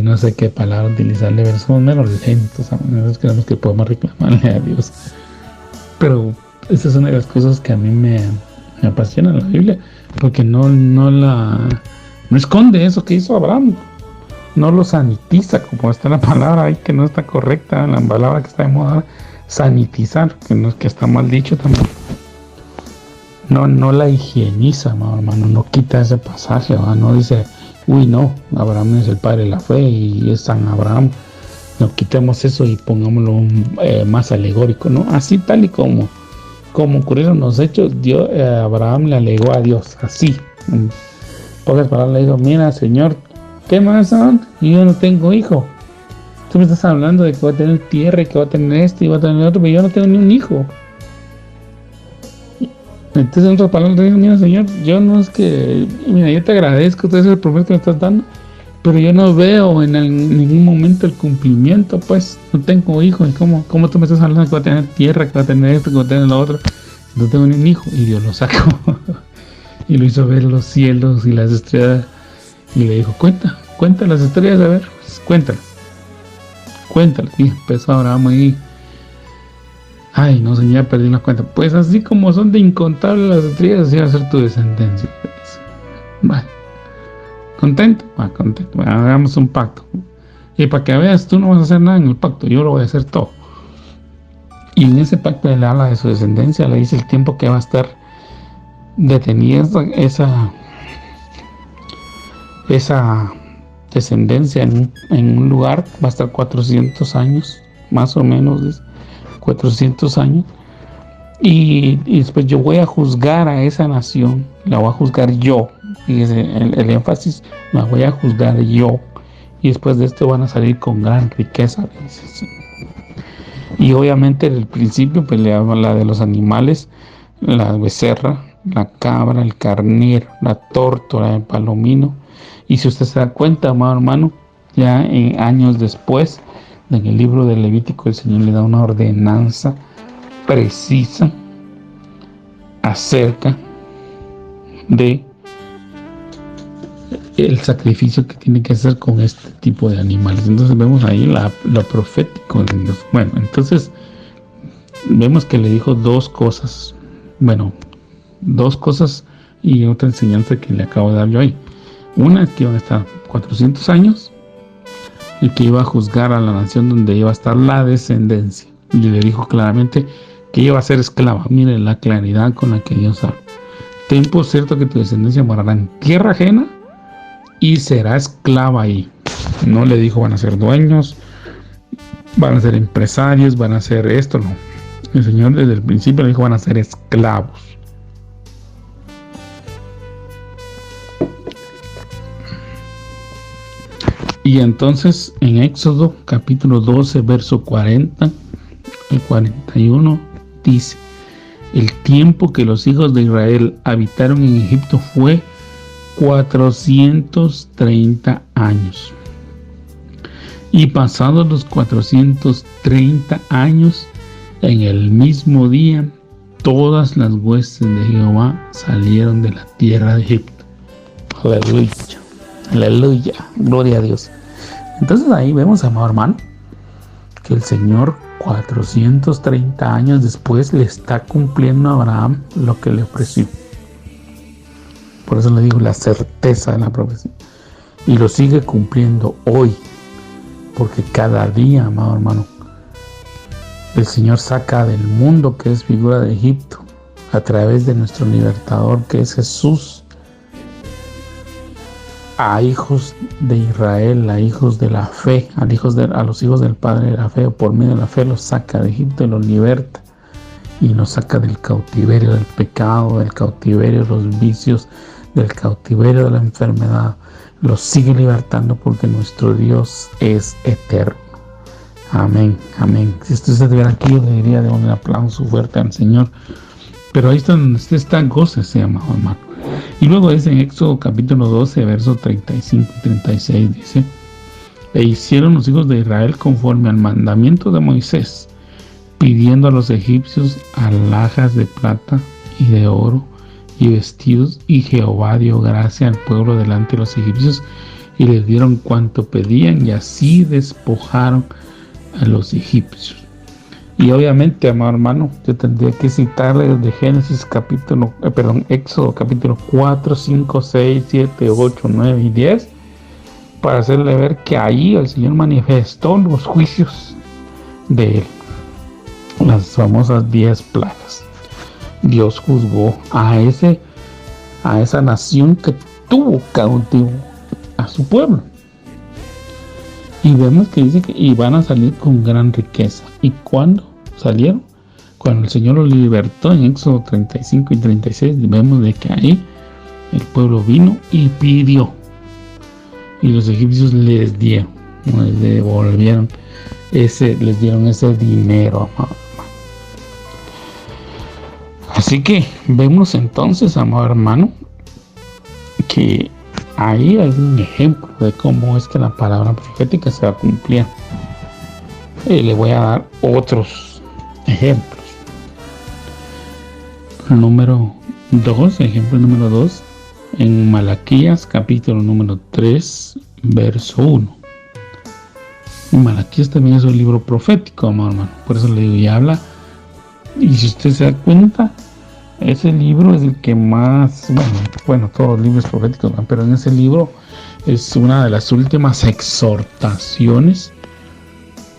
no sé qué palabra utilizarle, pero somos meros lentos. Nosotros creemos que podemos reclamarle a Dios. Pero esa es una de las cosas que a mí me apasiona la Biblia, porque no esconde eso que hizo Abraham. No lo sanitiza, como está la palabra ahí que no está correcta, la palabra que está de moda, sanitizar, que está mal dicho también. No la higieniza, hermano, no quita ese pasaje, no dice, uy, no, Abraham es el padre de la fe y es San Abraham, no quitemos eso y pongámoslo más alegórico, ¿no? Así tal y como ocurrieron los hechos, Abraham le alegó a Dios, así, en pocas palabras le dijo, mira, Señor, ¿qué más son? Yo no tengo hijo. Tú me estás hablando de que va a tener tierra y que va a tener esto y va a tener otro, pero yo no tengo ni un hijo. Entonces, en otras palabras, le digo, mira, Señor, yo no es que, mira, yo te agradezco todo ese promesa que me estás dando, pero yo no veo en ningún momento el cumplimiento, pues, no tengo hijo. ¿Y cómo tú me estás hablando de que va a tener tierra, que va a tener esto, que va a tener lo otro? No tengo ni un hijo. Y Dios lo sacó y lo hizo ver los cielos y las estrellas. Y le dijo, cuenta las estrellas, a ver, pues, cuéntalas. Y empezó Abraham ahí. Ay, no, Señor, ya perdí la cuenta. Pues así como son de incontables las estrellas, así va a ser tu descendencia. Vale. ¿Contento? Contento. Bueno, hagamos un pacto. Y para que veas, tú no vas a hacer nada en el pacto, yo lo voy a hacer todo. Y en ese pacto le habla de su descendencia, le dice el tiempo que va a estar detenida esa descendencia en un lugar. Va a estar 400 años, más o menos 400 años, y después yo voy a juzgar a esa nación, la voy a juzgar yo, fíjese el énfasis, la voy a juzgar yo, y después de esto van a salir con gran riqueza. Y obviamente en el principio pues le habla de los animales, la becerra, la cabra, el carnero, la tórtola, el palomino. Y si usted se da cuenta, amado hermano, ya en años después, en el libro de Levítico, el Señor le da una ordenanza precisa acerca de el sacrificio que tiene que hacer con este tipo de animales. Entonces vemos ahí lo profético de Dios. Bueno, entonces vemos que le dijo dos cosas y otra enseñanza que le acabo de dar yo ahí. Una es que iban a estar 400 años y que iba a juzgar a la nación donde iba a estar la descendencia. Y le dijo claramente que iba a ser esclava. Miren la claridad con la que Dios habla. Ten por cierto que tu descendencia morará en tierra ajena y será esclava ahí. No le dijo van a ser dueños, van a ser empresarios, van a ser esto, no. El Señor desde el principio le dijo van a ser esclavos. Y entonces en Éxodo capítulo 12 verso 40 al 41 dice: el tiempo que los hijos de Israel habitaron en Egipto fue 430 años. Y pasados los 430 años, en el mismo día, todas las huestes de Jehová salieron de la tierra de Egipto. Aleluya, aleluya, gloria a Dios. Entonces ahí vemos, amado hermano, que el Señor 430 años después le está cumpliendo a Abraham lo que le ofreció. Por eso le digo la certeza de la profecía. Y lo sigue cumpliendo hoy. Porque cada día, amado hermano, el Señor saca del mundo, que es figura de Egipto, a través de nuestro libertador, que es Jesús, a hijos de Israel, a hijos de la fe, a los hijos del Padre de la fe, o por medio de la fe los saca de Egipto y los liberta, y nos saca del cautiverio del pecado, del cautiverio de los vicios, del cautiverio de la enfermedad. Los sigue libertando porque nuestro Dios es eterno. Amén, amén. Si usted estuviera aquí, yo le diría de un aplauso fuerte al Señor. Pero ahí está donde usted está, gócese, amado hermano. Y luego dice en Éxodo capítulo 12, versos 35 y 36, dice: e hicieron los hijos de Israel conforme al mandamiento de Moisés, pidiendo a los egipcios alhajas de plata y de oro y vestidos, y Jehová dio gracia al pueblo delante de los egipcios, y les dieron cuanto pedían, y así despojaron a los egipcios. Y obviamente, amado hermano, yo tendría que citarle desde Éxodo capítulo 4, 5, 6, 7, 8, 9 y 10, para hacerle ver que ahí el Señor manifestó los juicios de él, las famosas 10 plagas. Dios juzgó a esa nación que tuvo cautivo a su pueblo. Y vemos que dice que iban a salir con gran riqueza. ¿Y cuándo salieron? Cuando el Señor los libertó en Éxodo 35 y 36, vemos de que ahí el pueblo vino y pidió. Y los egipcios les dieron, les devolvieron les dieron ese dinero, amado. Así que vemos entonces, amado hermano, que ahí hay un ejemplo de cómo es que la palabra profética se va a cumplir. Le voy a dar otros ejemplos. Ejemplo número 2, en Malaquías capítulo número 3, verso 1. Malaquías también es un libro profético, amado hermano. Por eso le digo, y habla. Y si usted se da cuenta, ese libro es el que más, bueno, todos los libros proféticos, pero en ese libro es una de las últimas exhortaciones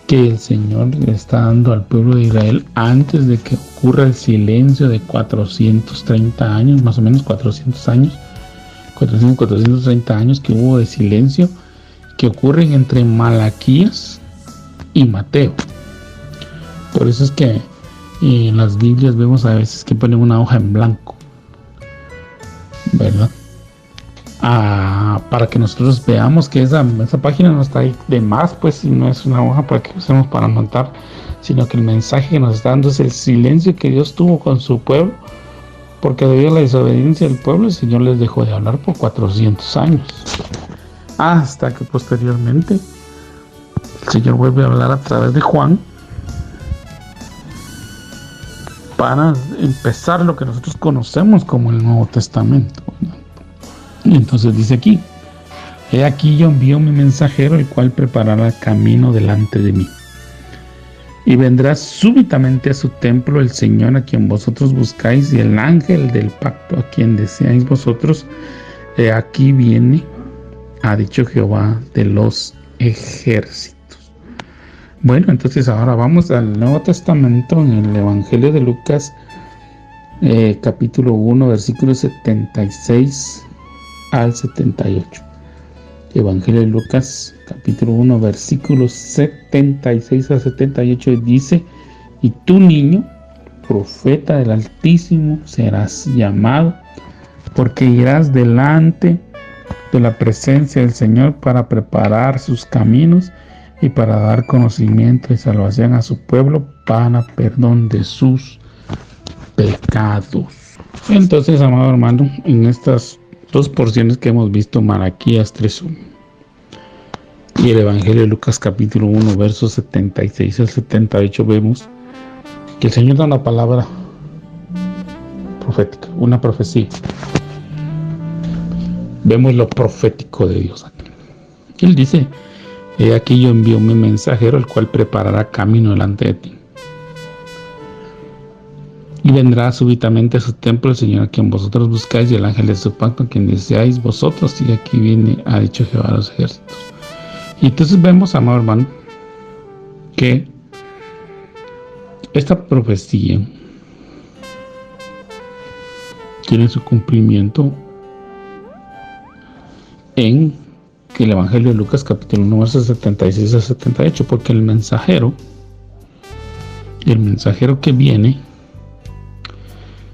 que el Señor le está dando al pueblo de Israel antes de que ocurra el silencio de 430 años, más o menos 430 años que hubo de silencio, que ocurren entre Malaquías y Mateo. Por eso es que en las Biblias vemos a veces que ponen una hoja en blanco, ¿verdad? Para que nosotros veamos que esa página no está ahí de más, pues, si no es una hoja para que usemos para anotar, sino que el mensaje que nos está dando es el silencio que Dios tuvo con su pueblo, porque debido a la desobediencia del pueblo, el Señor les dejó de hablar por 400 años, hasta que posteriormente el Señor vuelve a hablar a través de Juan, para empezar lo que nosotros conocemos como el Nuevo Testamento. Y entonces dice aquí: he aquí yo envío mi mensajero, el cual preparará camino delante de mí. Y vendrá súbitamente a su templo el Señor a quien vosotros buscáis, y el ángel del pacto a quien deseáis vosotros. He aquí viene, ha dicho Jehová de los ejércitos. Bueno, entonces ahora vamos al Nuevo Testamento, en el Evangelio de Lucas, capítulo 1, versículos 76 al 78. Evangelio de Lucas, capítulo 1, versículos 76 al 78, dice: y tú, niño, profeta del Altísimo, serás llamado, porque irás delante de la presencia del Señor para preparar sus caminos, y para dar conocimiento y salvación a su pueblo para perdón de sus pecados. Entonces, amado hermano, en estas dos porciones que hemos visto, Malaquías 3:1 y el Evangelio de Lucas capítulo 1, versos 76 al 78, vemos que el Señor da una palabra profética, una profecía. Vemos lo profético de Dios aquí. Él dice: he aquí yo envío mi mensajero, el cual preparará camino delante de ti. Y vendrá súbitamente a su templo el Señor a quien vosotros buscáis, y el ángel de su pacto a quien deseáis vosotros. Y aquí viene, ha dicho Jehová a los ejércitos. Y entonces vemos, amado hermano, que Esta profecía tiene su cumplimiento en el Evangelio de Lucas capítulo 1 versos 76 a 78, porque el mensajero que viene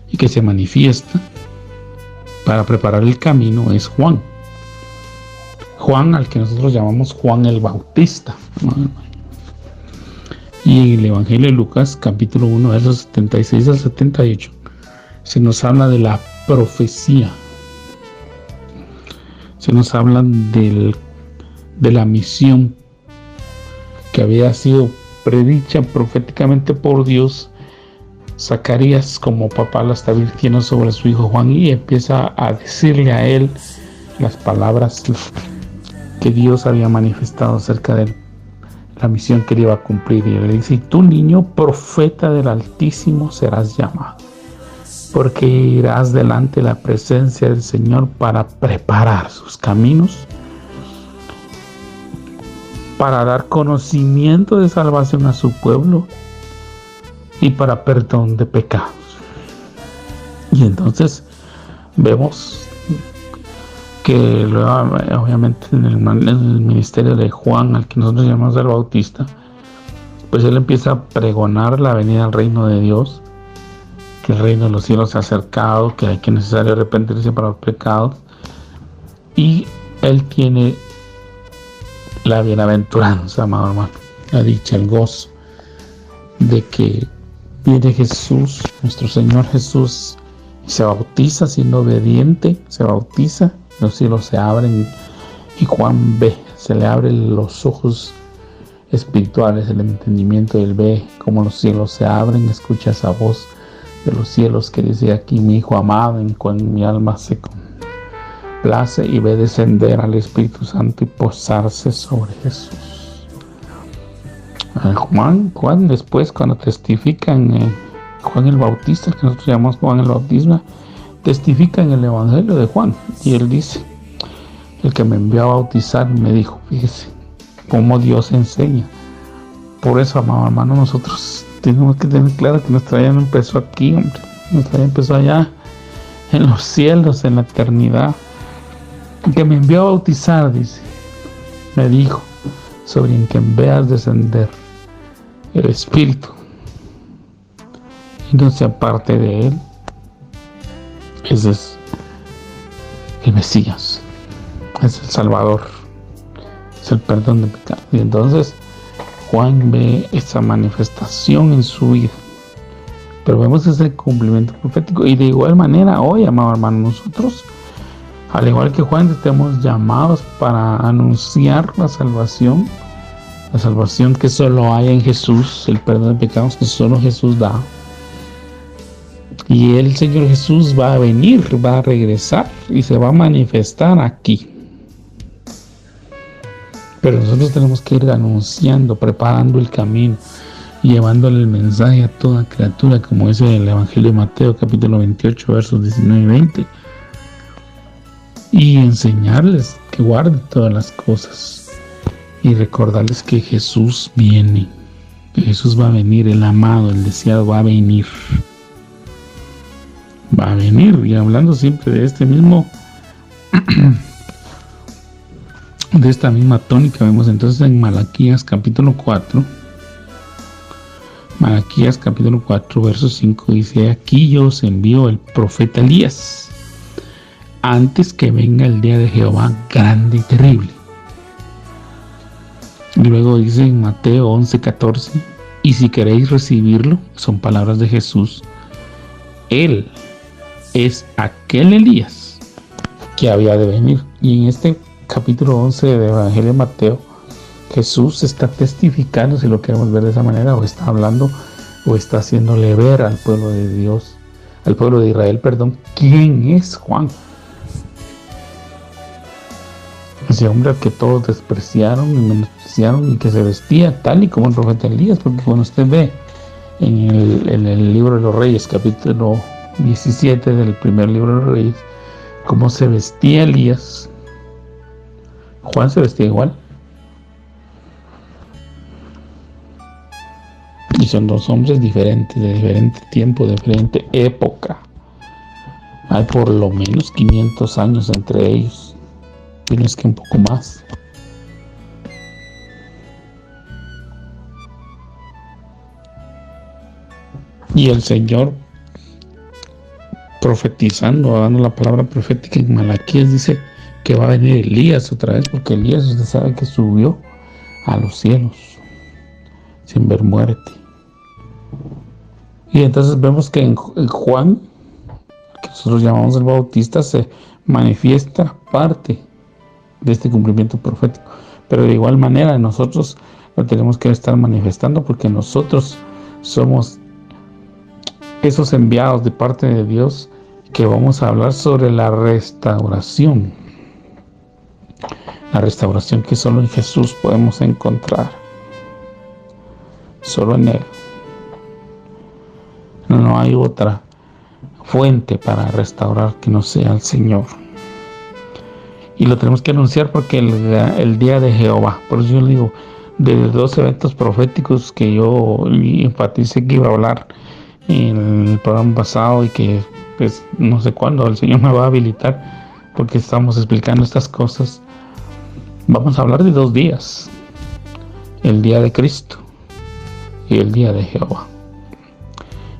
y que se manifiesta para preparar el camino es Juan, al que nosotros llamamos Juan el Bautista. Y en el Evangelio de Lucas capítulo 1 versos 76 al 78 se nos habla de la profecía, se nos habla de la misión que había sido predicha proféticamente por Dios. Zacarías como papá la está virtiendo sobre su hijo Juan y empieza a decirle a él las palabras que Dios había manifestado acerca de él, la misión que él iba a cumplir. Y le dice: tú, niño, profeta del Altísimo serás llamado, porque irás delante de la presencia del Señor para preparar sus caminos, para dar conocimiento de salvación a su pueblo y para perdón de pecados. Y entonces vemos que obviamente en el ministerio de Juan, al que nosotros llamamos el Bautista, pues él empieza a pregonar la venida al reino de Dios, que el reino de los cielos se ha acercado, que hay que necesario arrepentirse para los pecados, y él tiene la bienaventuranza, amado hermano, la dicha, el gozo de que viene Jesús, nuestro Señor Jesús, y se bautiza siendo obediente, se bautiza, los cielos se abren y Juan ve, se le abren los ojos espirituales, el entendimiento, él ve cómo los cielos se abren, escucha esa voz de los cielos que dice: aquí mi Hijo amado, en cual mi alma se complace, y ve descender al Espíritu Santo y posarse sobre Jesús. Juan después, cuando testifican, Juan el Bautista, que nosotros llamamos Juan el Bautista, testifica en el Evangelio de Juan, y él dice: el que me envió a bautizar me dijo. Fíjese cómo Dios enseña. Por eso, amado hermano, nosotros tenemos que tener claro que nuestra vida no empezó aquí, hombre. Nuestra vida empezó allá en los cielos, en la eternidad. El que me envió a bautizar, dice, me dijo: sobre en quien veas descender el Espíritu y no se aparte de él, ese es el Mesías, es el Salvador, es el perdón de pecados. Y entonces Juan ve esa manifestación en su vida, pero vemos ese cumplimiento profético. Y de igual manera hoy, amado hermano, nosotros, al igual que Juan, estamos llamados para anunciar la salvación que solo hay en Jesús, el perdón de pecados que solo Jesús da. Y el Señor Jesús va a venir, va a regresar y se va a manifestar aquí. Pero nosotros tenemos que ir anunciando, preparando el camino, llevándole el mensaje a toda criatura, como dice el Evangelio de Mateo capítulo 28 versos 19 y 20, y enseñarles que guarden todas las cosas y recordarles que Jesús viene, que Jesús va a venir, el amado, el deseado va a venir. Va a venir. Y hablando siempre de este mismo de esta misma tónica, vemos entonces en Malaquías capítulo 4 verso 5, dice: aquí yo os envío el profeta Elías antes que venga el día de Jehová grande y terrible. Y luego dice en Mateo 11:14: y si queréis recibirlo, son palabras de Jesús, él es aquel Elías que había de venir. Y en este capítulo 11 del Evangelio de Mateo, Jesús está testificando, si lo queremos ver de esa manera, o está hablando, o está haciéndole ver al pueblo de Dios, al pueblo de Israel, quién es Juan. Ese hombre al que todos despreciaron y menospreciaron, y que se vestía tal y como el profeta Elías, porque cuando usted ve en el libro de los Reyes, capítulo 17 del primer libro de los Reyes, cómo se vestía Elías, Juan se vestía igual. Y son dos hombres diferentes, de diferente tiempo, de diferente época. Hay por lo menos 500 años entre ellos, tienes que un poco más. Y el Señor, profetizando, dando la palabra profética en Malaquías, dice que va a venir Elías otra vez, porque Elías, usted sabe que subió a los cielos sin ver muerte. Y entonces vemos que en Juan, que nosotros llamamos el Bautista, se manifiesta parte de este cumplimiento profético. Pero de igual manera nosotros lo tenemos que estar manifestando, porque nosotros somos esos enviados de parte de Dios que vamos a hablar sobre la restauración. La restauración que solo en Jesús podemos encontrar. Solo en Él. No hay otra fuente para restaurar que no sea el Señor. Y lo tenemos que anunciar porque el día de Jehová, por eso yo digo, de dos eventos proféticos que yo enfaticé que iba a hablar en el programa pasado, y que pues no sé cuándo el Señor me va a habilitar, porque estamos explicando estas cosas. Vamos a hablar de 2 días: el día de Cristo y el día de Jehová.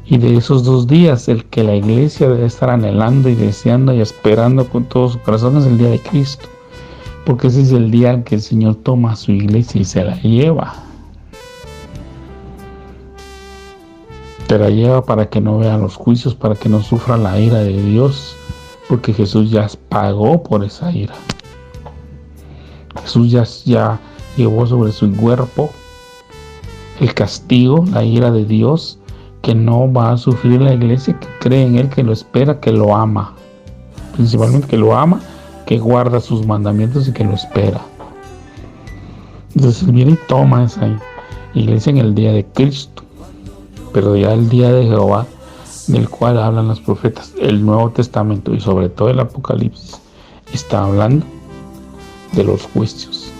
Y de esos 2 días, el que la iglesia debe estar anhelando y deseando y esperando con todo su corazón es el día de Cristo, porque ese es el día en que el Señor toma a su iglesia y se la lleva. Te la lleva para que no vea los juicios, para que no sufra la ira de Dios, porque Jesús ya pagó por esa ira. Jesús ya llevó sobre su cuerpo el castigo, la ira de Dios, que no va a sufrir la iglesia que cree en Él, que lo espera, que lo ama. Principalmente que lo ama, que guarda sus mandamientos y que lo espera. Entonces viene y toma esa iglesia en el día de Cristo. Pero ya el día de Jehová, del cual hablan los profetas, el Nuevo Testamento y sobre todo el Apocalipsis, está hablando de los juicios,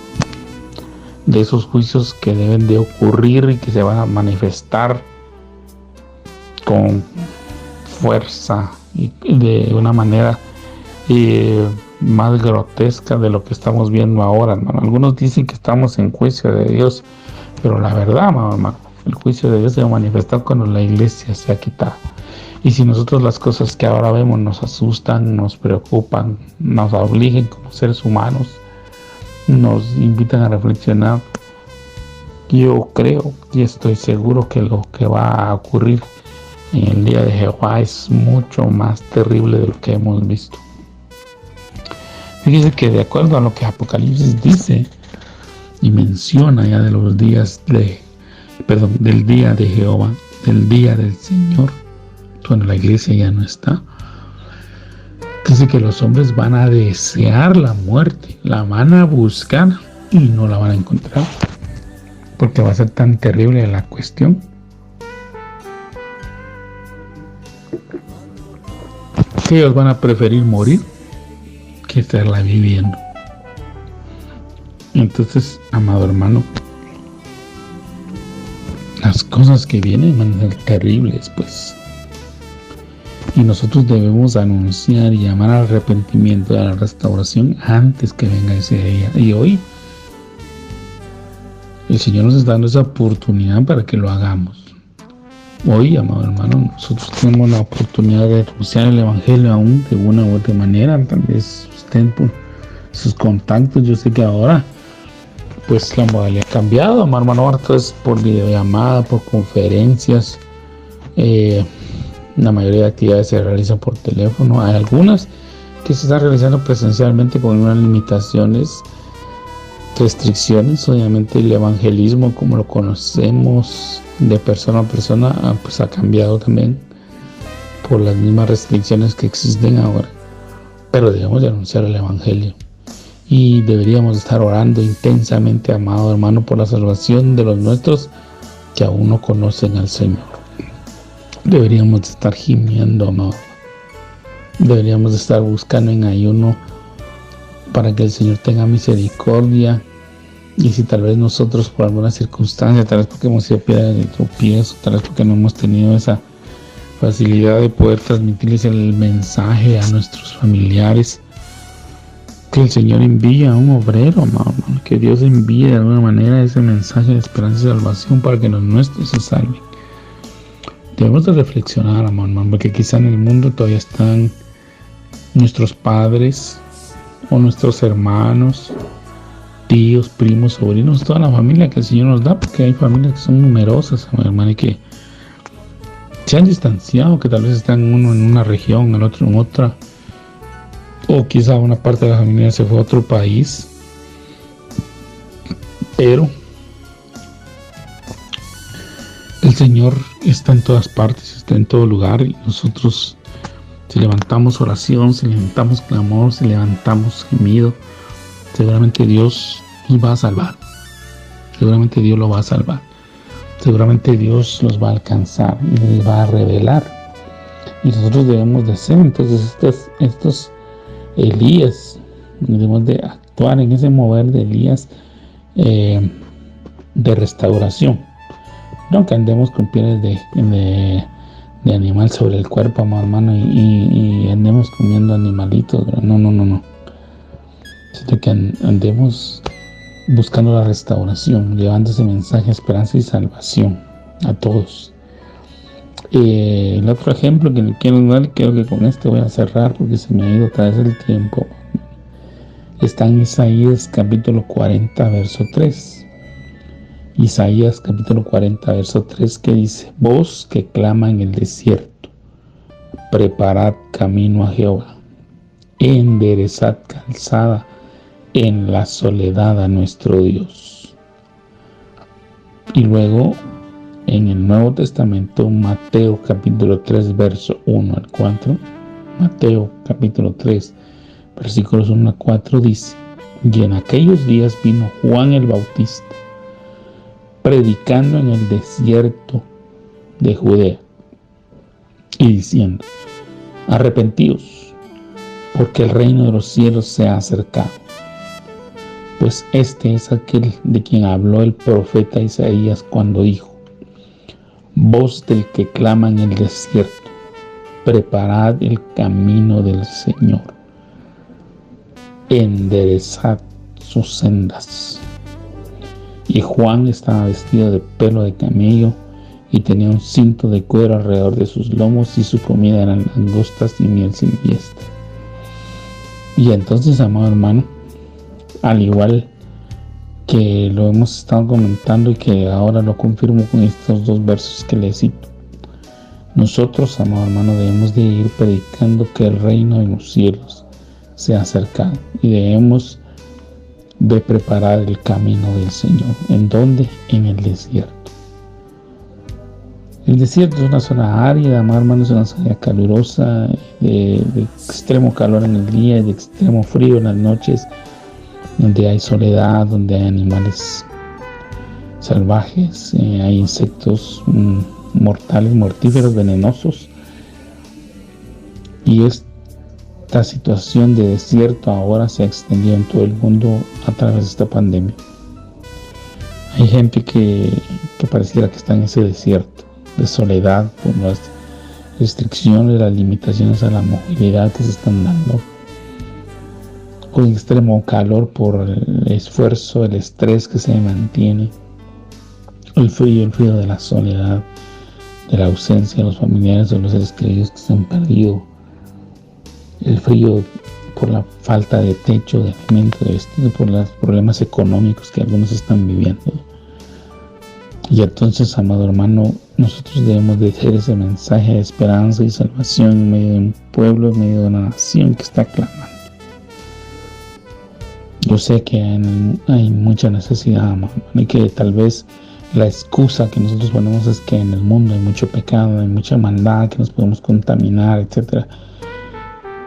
de esos juicios que deben de ocurrir y que se van a manifestar con fuerza y de una manera más grotesca de lo que estamos viendo ahora, hermano. Algunos dicen que estamos en juicio de Dios, pero la verdad, hermano, el juicio de Dios se va a manifestar cuando la iglesia sea quitada. Y si nosotros las cosas que ahora vemos nos asustan, nos preocupan, nos obligan como seres humanos, nos invitan a reflexionar, yo creo y estoy seguro que lo que va a ocurrir en el día de Jehová es mucho más terrible de lo que hemos visto. Fíjese que de acuerdo a lo que Apocalipsis dice y menciona ya de los días del día de Jehová, del día del Señor, cuando la iglesia ya no está, dice que los hombres van a desear la muerte, la van a buscar y no la van a encontrar, porque va a ser tan terrible la cuestión. Que ellos van a preferir morir que estarla viviendo. Entonces, amado hermano, las cosas que vienen van a ser terribles, pues. Y nosotros debemos anunciar y llamar al arrepentimiento y a la restauración antes que venga ese día. Y hoy el Señor nos está dando esa oportunidad para que lo hagamos. Hoy, amado hermano, nosotros tenemos la oportunidad de anunciar el Evangelio aún de una u otra manera. Tal vez usted por sus contactos, yo sé que ahora pues la modalidad ha cambiado, amado hermano, ahora todo es por videollamada, por conferencias. La mayoría de actividades se realizan por teléfono. Hay algunas que se están realizando presencialmente con unas limitaciones, restricciones. Obviamente el evangelismo como lo conocemos de persona a persona pues ha cambiado también por las mismas restricciones que existen ahora, pero debemos de anunciar el evangelio y deberíamos estar orando intensamente, amado hermano, por la salvación de los nuestros que aún no conocen al Señor. Deberíamos de estar gimiendo, amado. Deberíamos de estar buscando en ayuno para que el Señor tenga misericordia Y si tal vez nosotros por alguna circunstancia, tal vez porque hemos sido piedra de tropiezo, tal vez porque no hemos tenido esa facilidad de poder transmitirles el mensaje a nuestros familiares, que el Señor envía a un obrero, hermano, que Dios envíe de alguna manera ese mensaje de esperanza y salvación para que los nuestros se salven. Debemos de reflexionar, hermano, porque quizá en el mundo todavía están nuestros padres o nuestros hermanos, tíos, primos, sobrinos, toda la familia que el Señor nos da, porque hay familias que son numerosas, hermano, y que se han distanciado, que tal vez están uno en una región, el otro en otra, o quizá una parte de la familia se fue a otro país, pero el Señor está en todas partes, está en todo lugar, y nosotros, si levantamos oración, si levantamos clamor, si levantamos gemido, seguramente Dios nos va a salvar, seguramente Dios lo va a salvar, seguramente Dios los va a alcanzar y les va a revelar, y nosotros debemos de ser entonces estos Elías, debemos de actuar en ese mover de Elías de restauración, no que andemos con pieles de animal sobre el cuerpo, hermano, y andemos comiendo animalitos, no, sino que andemos buscando la restauración, llevando ese mensaje de esperanza y salvación a todos. El otro ejemplo que quiero dar, creo que con este voy a cerrar porque se me ha ido otra vez el tiempo, está en Isaías capítulo 40 verso 3. Isaías capítulo 40 verso 3, que dice: voz que clama en el desierto, preparad camino a Jehová, enderezad calzada en la soledad a nuestro Dios. Y luego en el Nuevo Testamento, Mateo capítulo 3 verso 1 al 4, Mateo capítulo 3 versículos 1 al 4 dice: y en aquellos días vino Juan el Bautista predicando en el desierto de Judea y diciendo: arrepentíos, porque el reino de los cielos se ha acercado. Pues este es aquel de quien habló el profeta Isaías cuando dijo: voz del que clama en el desierto, preparad el camino del Señor, enderezad sus sendas. Y Juan estaba vestido de pelo de camello y tenía un cinto de cuero alrededor de sus lomos, y su comida eran langostas y miel silvestre. Y entonces, amado hermano, al igual que lo hemos estado comentando y que ahora lo confirmo con estos dos versos que le cito, nosotros, amado hermano, debemos de ir predicando que el reino de los cielos se ha acercado, y debemos de preparar el camino del Señor. ¿En dónde? En el desierto. El desierto es una zona árida, amado hermano, es una zona calurosa, de extremo calor en el día y de extremo frío en las noches, donde hay soledad, donde hay animales salvajes, hay insectos mortales, mortíferos, venenosos. Y esta situación de desierto ahora se ha extendido en todo el mundo a través de esta pandemia. Hay gente que pareciera que está en ese desierto de soledad por las restricciones, las limitaciones a la movilidad que se están dando, con extremo calor por el esfuerzo, el estrés que se mantiene, el frío de la soledad, de la ausencia de los familiares o los seres queridos que se han perdido, el frío por la falta de techo, de alimento, de vestido, por los problemas económicos que algunos están viviendo. Y entonces, amado hermano, nosotros debemos de hacer ese mensaje de esperanza y salvación en medio de un pueblo, en medio de una nación que está clamando. Yo sé que hay mucha necesidad, amado, y que tal vez la excusa que nosotros ponemos es que en el mundo hay mucho pecado, hay mucha maldad, que nos podemos contaminar, etc.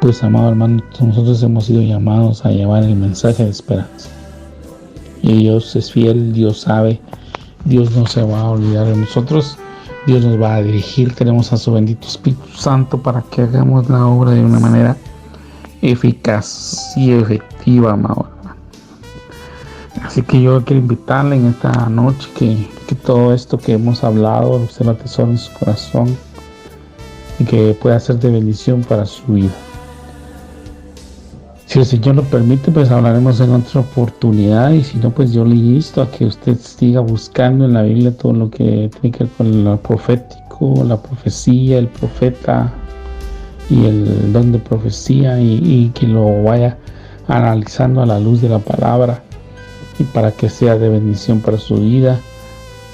Pues, amado hermano, nosotros hemos sido llamados a llevar el mensaje de esperanza. Y Dios es fiel, Dios sabe, Dios no se va a olvidar de nosotros, Dios nos va a dirigir. Tenemos a su bendito Espíritu Santo para que hagamos la obra de una manera eficaz y efectiva, amado hermano. Así que yo quiero invitarle en esta noche que todo esto que hemos hablado usted lo atesore en su corazón y que pueda ser de bendición para su vida. Si el Señor lo permite, pues hablaremos en otra oportunidad, y si no, pues yo le insto a que usted siga buscando en la Biblia todo lo que tiene que ver con lo profético, la profecía, el profeta y el don de profecía, y que lo vaya analizando a la luz de la palabra, y para que sea de bendición para su vida.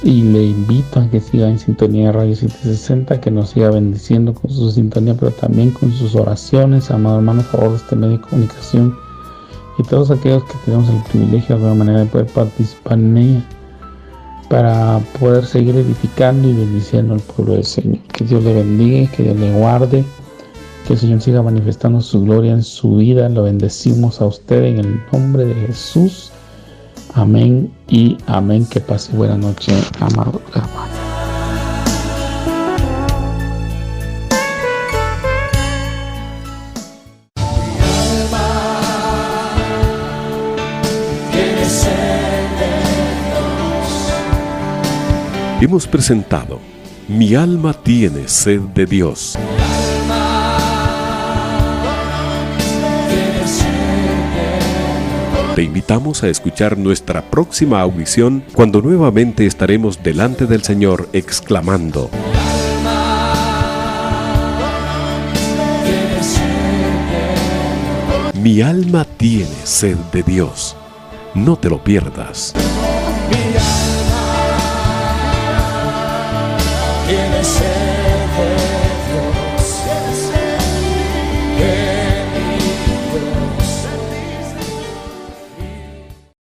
Y le invito a que siga en sintonía de Radio 760, que nos siga bendiciendo con su sintonía, pero también con sus oraciones, amado hermano, a favor de este medio de comunicación, y todos aquellos que tenemos el privilegio de alguna manera de poder participar en ella, para poder seguir edificando y bendiciendo al pueblo del Señor. Que Dios le bendiga, que Dios le guarde, que el Señor siga manifestando su gloria en su vida. Lo bendecimos a usted en el nombre de Jesús. Amén y amén. Que pase buena noche, amado hermano. Hemos presentado Mi alma tiene sed de Dios. Te invitamos a escuchar nuestra próxima audición, cuando nuevamente estaremos delante del Señor exclamando: Mi alma tiene sed de Dios. No te lo pierdas. Mi alma tiene sed.